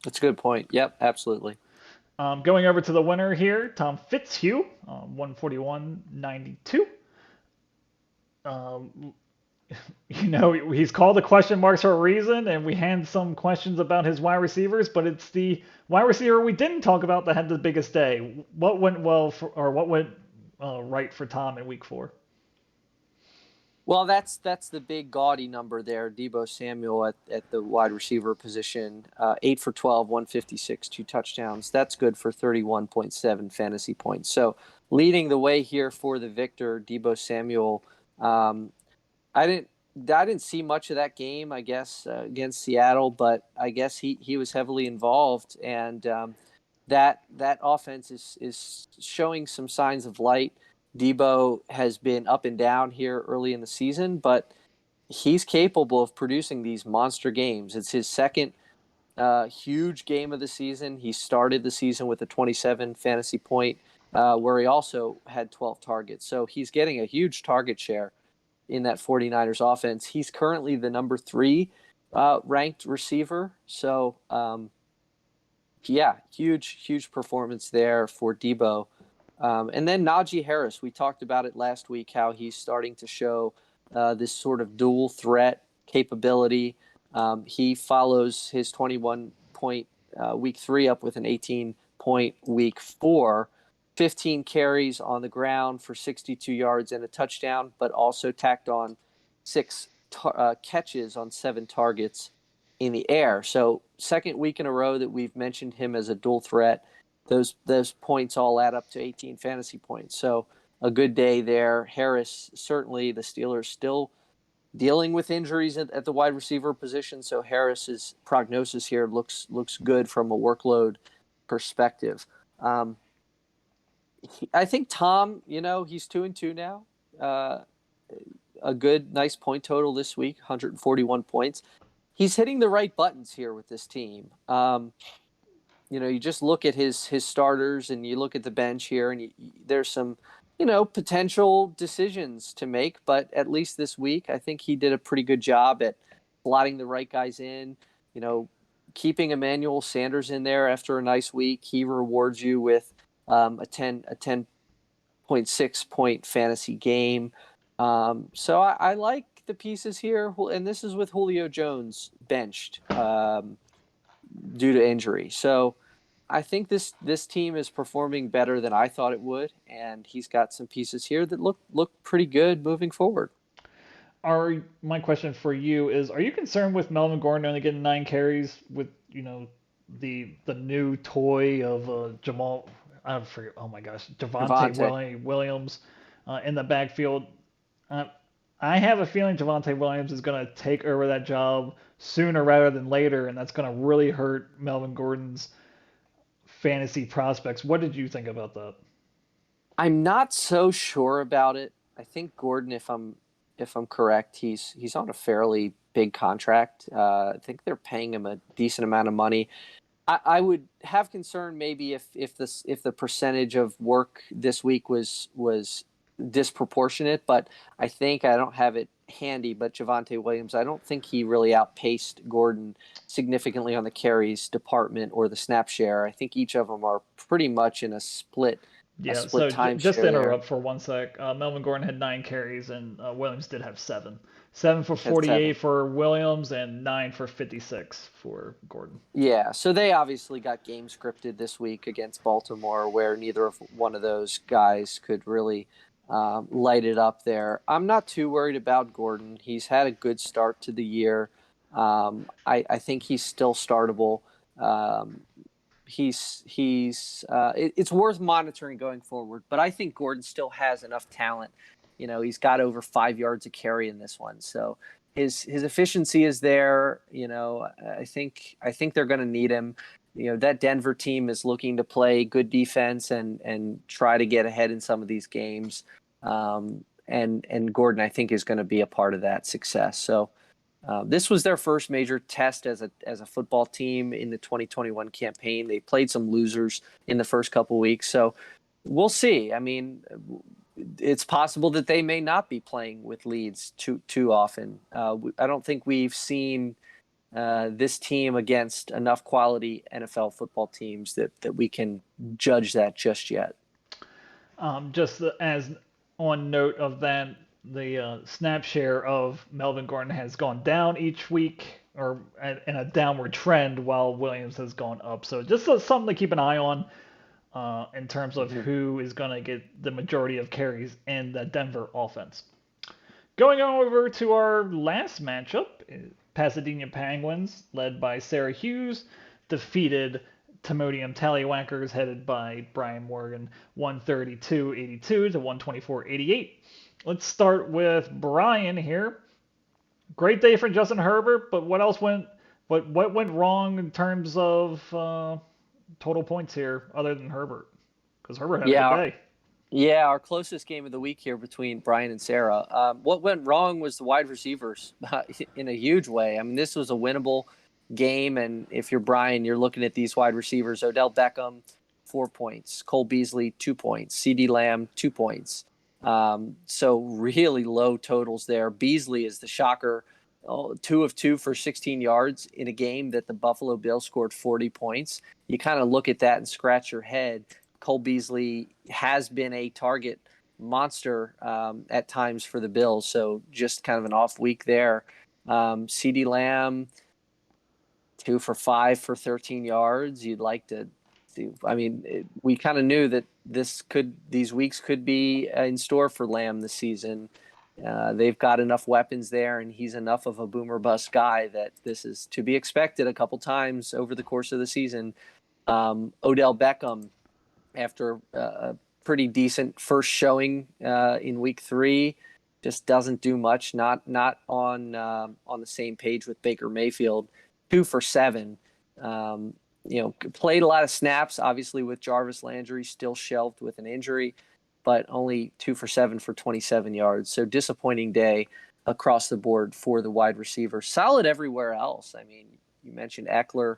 That's a good point. Yep, absolutely. Going over to the winner here, Tom Fitzhugh, 141.92. He's called the question marks for a reason, and we had some questions about his wide receivers, but it's the wide receiver we didn't talk about that had the biggest day. What went well what went right for Tom in week 4? Well, that's the big gaudy number there. Deebo Samuel at the wide receiver position, 8 for 12, 156, 2 touchdowns. That's good for 31.7 fantasy points. So leading the way here for the victor, Deebo Samuel. I didn't see much of that game, I guess, against Seattle, but I guess he was heavily involved, and that offense is showing some signs of light. Deebo has been up and down here early in the season, but he's capable of producing these monster games. It's his second huge game of the season. He started the season with a 27 fantasy point, where he also had 12 targets. So he's getting a huge target share in that 49ers offense. He's currently the number 3 ranked receiver. So Yeah, huge performance there for Debo. And then Naji Harris, we talked about it last week, how he's starting to show this sort of dual threat capability. He follows his 21-point week 3 up with an 18-point week 4, 15 carries on the ground for 62 yards and a touchdown, but also tacked on 6 catches on 7 targets in the air. So second week in a row that we've mentioned him as a dual threat. Those points all add up to 18 fantasy points. So a good day there. Harris, certainly the Steelers still dealing with injuries at the wide receiver position. So Harris's prognosis here looks good from a workload perspective. I think Tom, he's 2-2 now. A good, nice point total this week, 141 points. He's hitting the right buttons here with this team. You just look at his starters and you look at the bench here, and there's some, potential decisions to make. But at least this week, I think he did a pretty good job at slotting the right guys in, keeping Emmanuel Sanders in there after a nice week. He rewards you with a 10.6 point fantasy game. So I like the pieces here, and this is with Julio Jones benched due to injury. So I think this team is performing better than I thought it would, and he's got some pieces here that look pretty good moving forward. My question for you is: are you concerned with Melvin Gordon only getting 9 carries with the new toy of Jamal? I forget. Oh my gosh, Javonte Williams in the backfield. I have a feeling Javonte Williams is going to take over that job sooner rather than later, and that's going to really hurt Melvin Gordon's fantasy prospects. What did you think about that? I'm not so sure about it. I think Gordon, if I'm correct, he's on a fairly big contract. I think they're paying him a decent amount of money. I would have concern maybe if the percentage of work this week was disproportionate, but I don't have it handy, but Javonte Williams, I don't think he really outpaced Gordon significantly on the carries department or the snap share. I think each of them are pretty much in a split time just share to interrupt there. for one sec, Melvin Gordon had 9 carries and Williams did have 7. 7 for 48 for Williams and 9 for 56 for Gordon. Yeah, so they obviously got game scripted this week against Baltimore, where neither of one of those guys could really light it up there. I'm not too worried about Gordon. He's had a good start to the year. I think he's still startable. It's worth monitoring going forward, but I think Gordon still has enough talent. He's got over 5 yards of carry in this one, so his efficiency is there. I think they're going to need him. That Denver team is looking to play good defense and try to get ahead in some of these games. And Gordon, I think, is going to be a part of that success. So this was their first major test as a football team in the 2021 campaign. They played some losers in the first couple weeks, so we'll see. I mean, it's possible that they may not be playing with leads too often. I don't think we've seen this team against enough quality NFL football teams that we can judge that just yet. Just as on note of that, the snap share of Melvin Gordon has gone down each week, or in a downward trend, while Williams has gone up. So just something to keep an eye on in terms of who is going to get the majority of carries in the Denver offense. Going on over to our last matchup, Pasadena Penguins, led by Sarah Hughes, defeated Timonium Tallywhackers, headed by Brian Morgan, 132-82 to 124-88. Let's start with Brian here. Great day for Justin Herbert, but what went wrong in terms of total points here, other than Herbert? Because Herbert had a good day. Yeah, our closest game of the week here between Brian and Sarah. What went wrong was the wide receivers in a huge way. I mean, this was a winnable game, and if you're Brian, you're looking at these wide receivers. Odell Beckham, 4 points. Cole Beasley, 2 points. CeeDee Lamb, 2 points. So really low totals there. Beasley is the shocker. 2 of 2 for 16 yards in a game that the Buffalo Bills scored 40 points. You kind of look at that and scratch your head. Cole Beasley has been a target monster at times for the Bills, so just kind of an off week there. CeeDee Lamb, 2 for 5 for 13 yards. You'd like to see. I mean, we kind of knew that these weeks could be in store for Lamb this season. They've got enough weapons there, and he's enough of a boomer bust guy that this is to be expected a couple times over the course of the season. Odell Beckham, after a pretty decent first showing in week 3, just doesn't do much. Not on the same page with Baker Mayfield. 2 for 7. Played a lot of snaps, obviously with Jarvis Landry still shelved with an injury, but only 2 for 7 for 27 yards. So disappointing day across the board for the wide receiver. Solid everywhere else. I mean, you mentioned Eckler,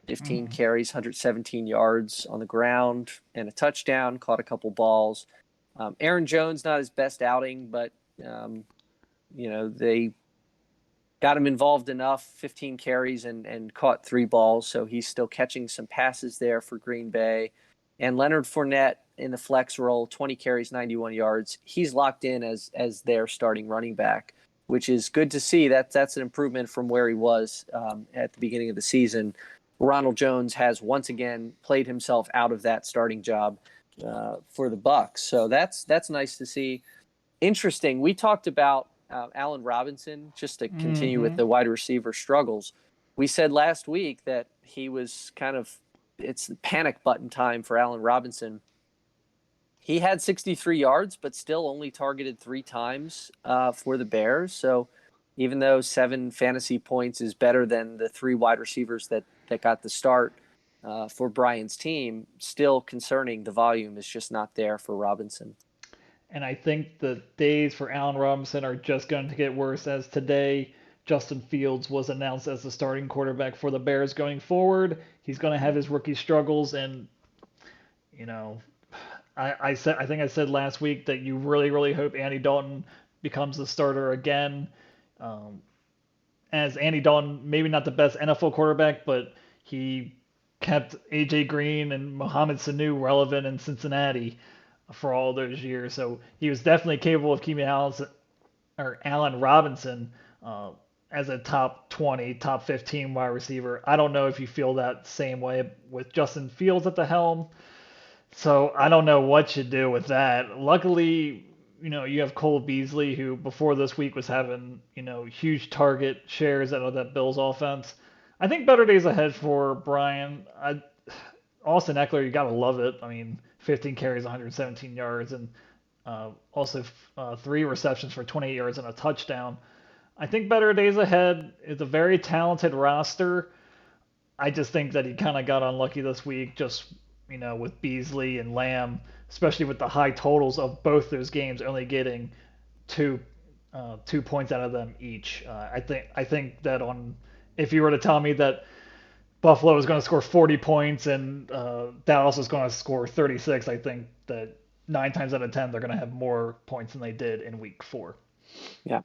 15 carries, 117 yards on the ground and a touchdown, caught a couple balls. Aaron Jones, not his best outing, but, they got him involved enough, 15 carries and caught 3 balls. So he's still catching some passes there for Green Bay. And Leonard Fournette in the flex role, 20 carries, 91 yards. He's locked in as their starting running back, which is good to see. That's an improvement from where he was at the beginning of the season. Ronald Jones has once again played himself out of that starting job for the Bucs. So that's nice to see. Interesting. We talked about Allen Robinson, just to continue with the wide receiver struggles. We said last week that he was it's the panic button time for Allen Robinson. He had 63 yards, but still only targeted 3 times for the Bears. So even though 7 fantasy points is better than the 3 wide receivers that got the start for Brian's team, still concerning. The volume is just not there for Robinson. And I think the days for Allen Robinson are just going to get worse, as today Justin Fields was announced as the starting quarterback for the Bears going forward. He's going to have his rookie struggles, and I think I said last week that you really, really hope Andy Dalton becomes the starter again. As Andy Dalton, maybe not the best NFL quarterback, but he kept AJ Green and Mohamed Sanu relevant in Cincinnati for all those years. So he was definitely capable of keeping Allen Robinson as a top 20, top 15 wide receiver. I don't know if you feel that same way with Justin Fields at the helm. So I don't know what you do with that. Luckily, you have Cole Beasley, who before this week was having, huge target shares out of that Bills offense. I think better days ahead for Brian. Austin Eckler, you got to love it. I mean, 15 carries, 117 yards, and also 3 receptions for 28 yards and a touchdown. I think better days ahead. It's a very talented roster. I just think that he kind of got unlucky this week, just with Beasley and Lamb, especially with the high totals of both those games, only getting 2 points out of them each. I think that if you were to tell me that Buffalo is going to score 40 points and Dallas is going to score 36, I think that 9 times out of 10 they're going to have more points than they did in week 4. Yeah.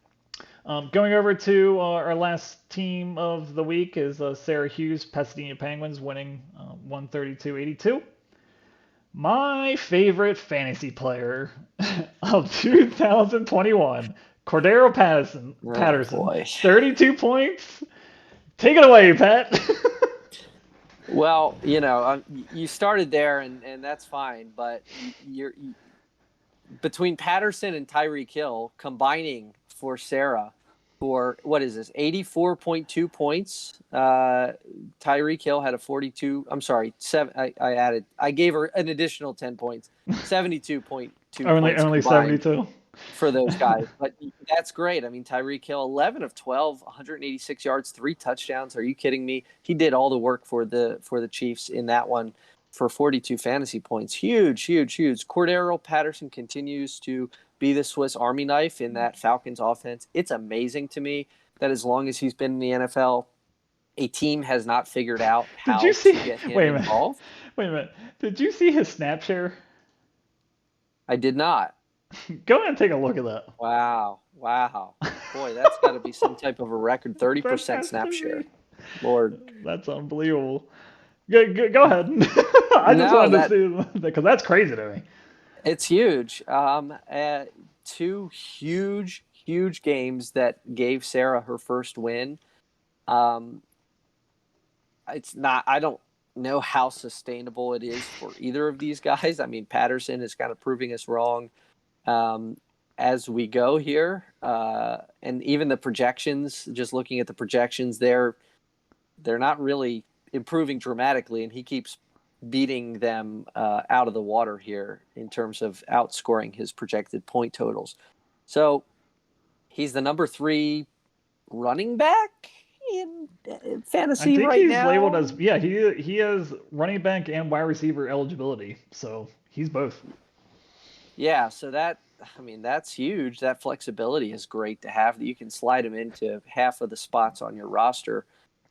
Going over to our last team of the week is Syracuse Pasadena Penguins winning 132-82. My favorite fantasy player of 2021, Cordero Patterson, 32 points. Take it away, Pat. Well, you started there, and that's fine, but you're between Patterson and Tyreek Hill combining for Sarah for, what is this, 84.2 points. Tyreek Hill had a 42. I'm sorry, 7. I gave her an additional 10 points. 72.2 points. Only 72 for those guys. But that's great. I mean, Tyreek Hill, 11 of 12, 186 yards, 3 touchdowns. Are you kidding me? He did all the work for the Chiefs in that one for 42 fantasy points. Huge, huge, huge. Cordero Patterson continues to be the Swiss Army knife in that Falcons offense. It's amazing to me that as long as he's been in the NFL, a team has not figured out how to get him involved. Wait a minute. Did you see his snap share? I did not. Go ahead and take a look at that. Wow. Boy, that's got to be some type of a record. That 30% has snap to share. be. Lord. That's unbelievable. Go ahead. I just No, wanted to that see because that's crazy to me. it's huge. Two huge games that gave Sarah her first win. Um, it's not. I don't know how sustainable it is for either of these guys. I mean, Patterson is kind of proving us wrong um, as we go here, and even the projections. Just looking at the projections, they're not really improving dramatically, and he keeps beating them out of the water here in terms of outscoring his projected point totals. So he's the number 3 running back in I fantasy think right he's labeled now. as he has running back and wide receiver eligibility, so he's both. Yeah, so that's huge. That flexibility is great to have. That you can slide him into half of the spots on your roster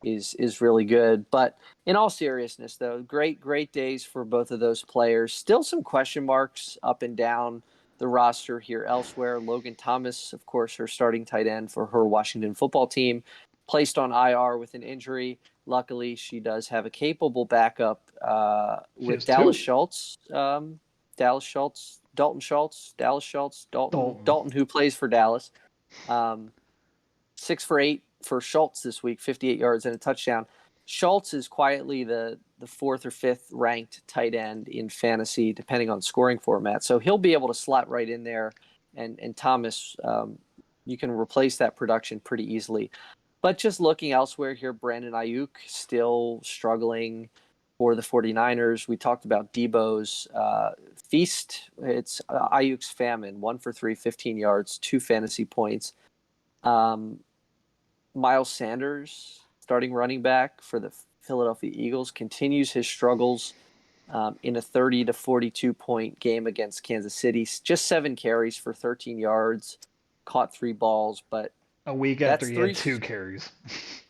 is really good. But in all seriousness, though, great days for both of those players. Still some question marks up and down the roster here elsewhere. Logan Thomas, of course, her starting tight end for her Washington football team, placed on IR with an injury. Luckily, she does have a capable backup She with has two. Dallas Schultz, Dalton. Dalton, who plays for Dallas. 6 for 8 for Schultz this week, 58 yards and a touchdown. Schultz is quietly the 4th or 5th ranked tight end in fantasy, depending on scoring format. So he'll be able to slot right in there. And Thomas, you can replace that production pretty easily. But just looking elsewhere here, Brandon Ayuk still struggling for the 49ers. We talked about Debo's feast. It's Ayuk's famine, 1 for 3, 15 yards, 2 fantasy points. Miles Sanders, starting running back for the Philadelphia Eagles, continues his struggles in a 30 to 42 point game against Kansas City. Just 7 carries for 13 yards, caught 3 balls, but A week after that's he had 3. 2 carries.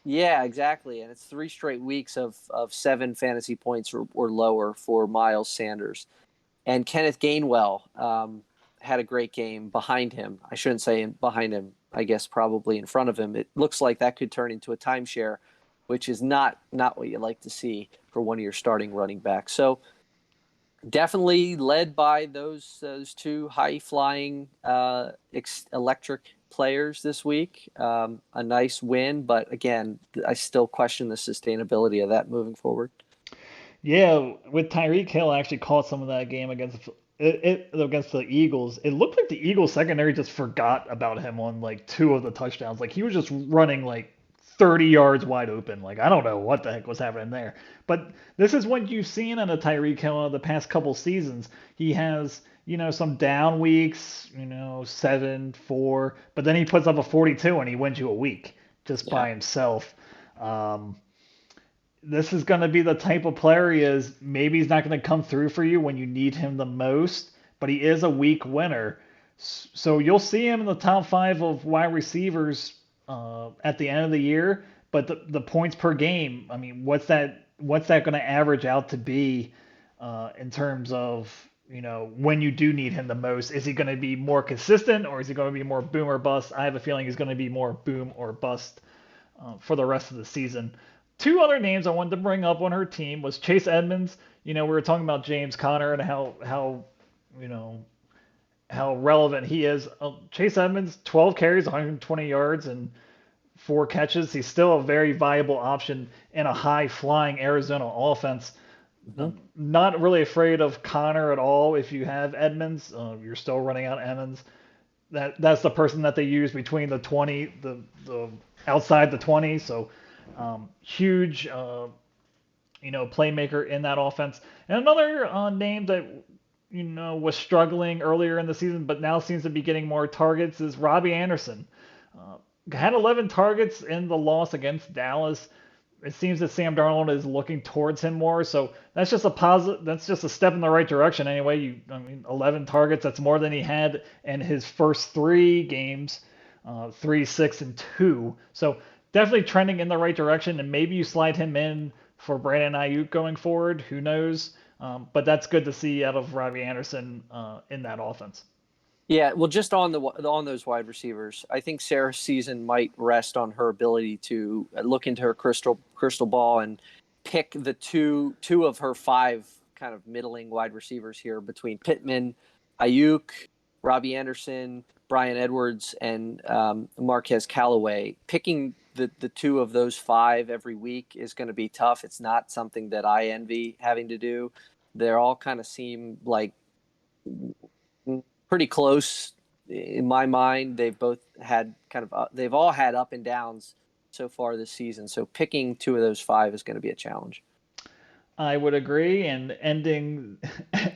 Yeah, exactly. And it's 3 straight weeks of 7 fantasy points or lower for Miles Sanders. And Kenneth Gainwell had a great game behind him. I shouldn't say behind him, I guess probably in front of him. It looks like that could turn into a timeshare, which is not what you like to see for one of your starting running backs. So definitely led by those 2 high-flying electric players this week. A nice win, but again, I still question the sustainability of that moving forward. Yeah, with Tyreek Hill actually caught some of that game against the Eagles. It looked like the Eagles secondary just forgot about him on like 2 of the touchdowns. Like he was just running like 30 yards wide open. Like I don't know what the heck was happening there. But this is what you've seen in a Tyreek Hill the past couple seasons. He has, some down weeks, 7, 4, but then he puts up a 42 and he wins you a week just Yeah. by himself. Um, this is going to be the type of player he is. Maybe he's not going to come through for you when you need him the most, but he is a week winner. So you'll see him in the top 5 of wide receivers at the end of the year. But the points per game, I mean, what's that going to average out to be in terms of when you do need him the most? Is he going to be more consistent or is he going to be more boom or bust? I have a feeling he's going to be more boom or bust for the rest of the season. 2 other names I wanted to bring up on her team was Chase Edmonds. We were talking about James Conner and how you know how relevant he is. Chase Edmonds, 12 carries, 120 yards, and 4 catches. He's still a very viable option in a high flying Arizona offense. Mm-hmm. Not really afraid of Connor at all. If you have Edmonds, you're still running out Edmonds. That's the person that they use between the 20, the outside the 20. So huge, playmaker in that offense. And another name that was struggling earlier in the season, but now seems to be getting more targets is Robbie Anderson. Had 11 targets in the loss against Dallas. It seems that Sam Darnold is looking towards him more, so that's just a positive. That's just a step in the right direction. Anyway, 11 targets. That's more than he had in his first 3 games, 3, 6, and 2. So definitely trending in the right direction, and maybe you slide him in for Brandon Ayuk going forward. Who knows? But that's good to see out of Robbie Anderson in that offense. Yeah, well, just on those wide receivers, I think Sarah's season might rest on her ability to look into her crystal ball and pick the two of her five kind of middling wide receivers here between Pittman, Ayuk, Robbie Anderson, Brian Edwards, and Marquez Callaway. Picking the two of those five every week is going to be tough. It's not something that I envy having to do. They're all kind of seem like pretty close in my mind. They've both had they've all had up and downs so far this season. So picking two of those five is going to be a challenge. I would agree, and ending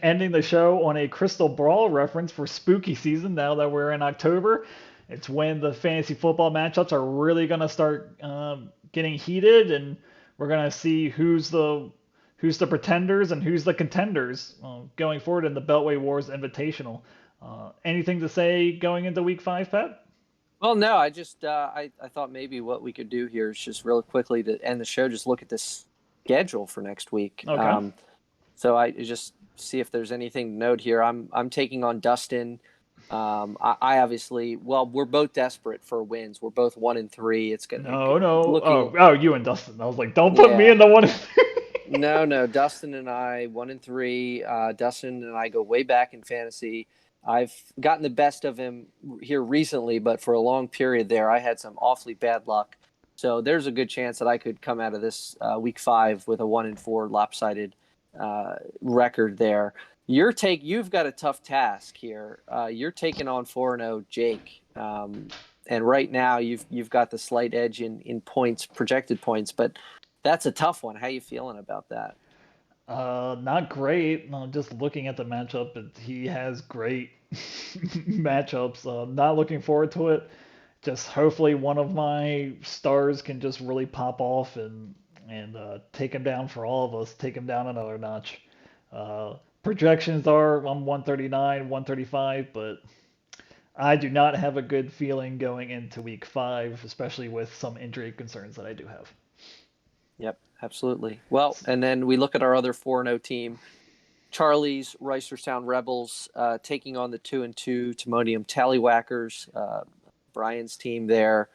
ending the show on a Crystal Brawl reference for spooky season. Now that we're in October, it's when the fantasy football matchups are really going to start getting heated, and we're going to see who's the pretenders and who's the contenders going forward in the Beltway Wars Invitational. Anything to say going into Week 5, Pat? Well, no, I just I thought maybe what we could do here is just really quickly to end the show, just look at this schedule for next week. Okay. So I just see if there's anything to note here. I'm taking on Dustin. I obviously, well, we're both desperate for wins. We're both 1-3. It's gonna No, no. looking, Oh, you and Dustin. I was like, don't put me yeah. in the one. No. Dustin and I 1-3. Dustin and I go way back in fantasy. I've gotten the best of him here recently, but for a long period there, I had some awfully bad luck. So there's a good chance that I could come out of this week 5 with a 1-4 lopsided record there. You've got a tough task here. You're taking on 4-0 Jake, and right now you've got the slight edge in points, projected points, but that's a tough one. How you feeling about that? Not great. Just looking at the matchup, he has great matchups. Not looking forward to it. Just hopefully one of my stars can just really pop off and take him down for all of us. Take him down another notch. Projections are I'm 139, 135, but I do not have a good feeling going into Week 5, especially with some injury concerns that I do have. Yep, absolutely. Well, and then we look at our other 4-0 team. Charlie's Reisterstown Rebels taking on the 2-2 Timonium Tallywhackers. Brian's team there.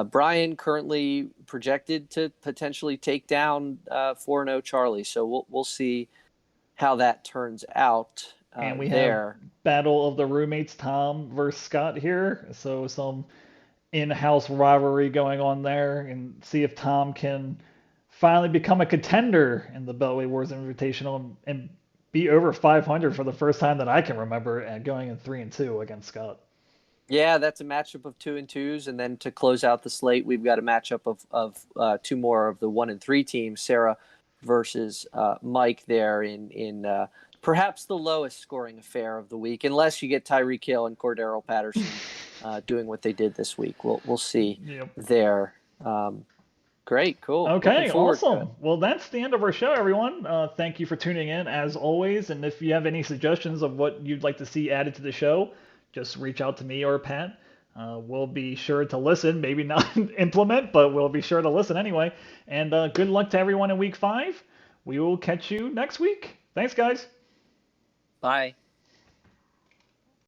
Brian currently projected to potentially take down 4-0 Charlie, so we'll see how that turns out. And we there. have Battle of the Roommates, Tom versus Scott here. So some in-house rivalry going on there, and see if Tom can finally become a contender in the Beltway Wars Invitational and be over 500 for the first time that I can remember, and going in 3-2 against Scott. Yeah, that's a matchup of 2-2s, and then to close out the slate, we've got a matchup of two more of the 1-3 teams, Sarah versus Mike there in perhaps the lowest scoring affair of the week, unless you get Tyreek Hill and Cordero Patterson doing what they did this week. We'll see there. Great, cool. Okay, awesome. Well, that's the end of our show, everyone. Thank you for tuning in, as always. And if you have any suggestions of what you'd like to see added to the show, just reach out to me or Pat. We'll be sure to listen, maybe not implement, but we'll be sure to listen anyway. And good luck to everyone in Week 5. We will catch you next week. Thanks, guys. Bye.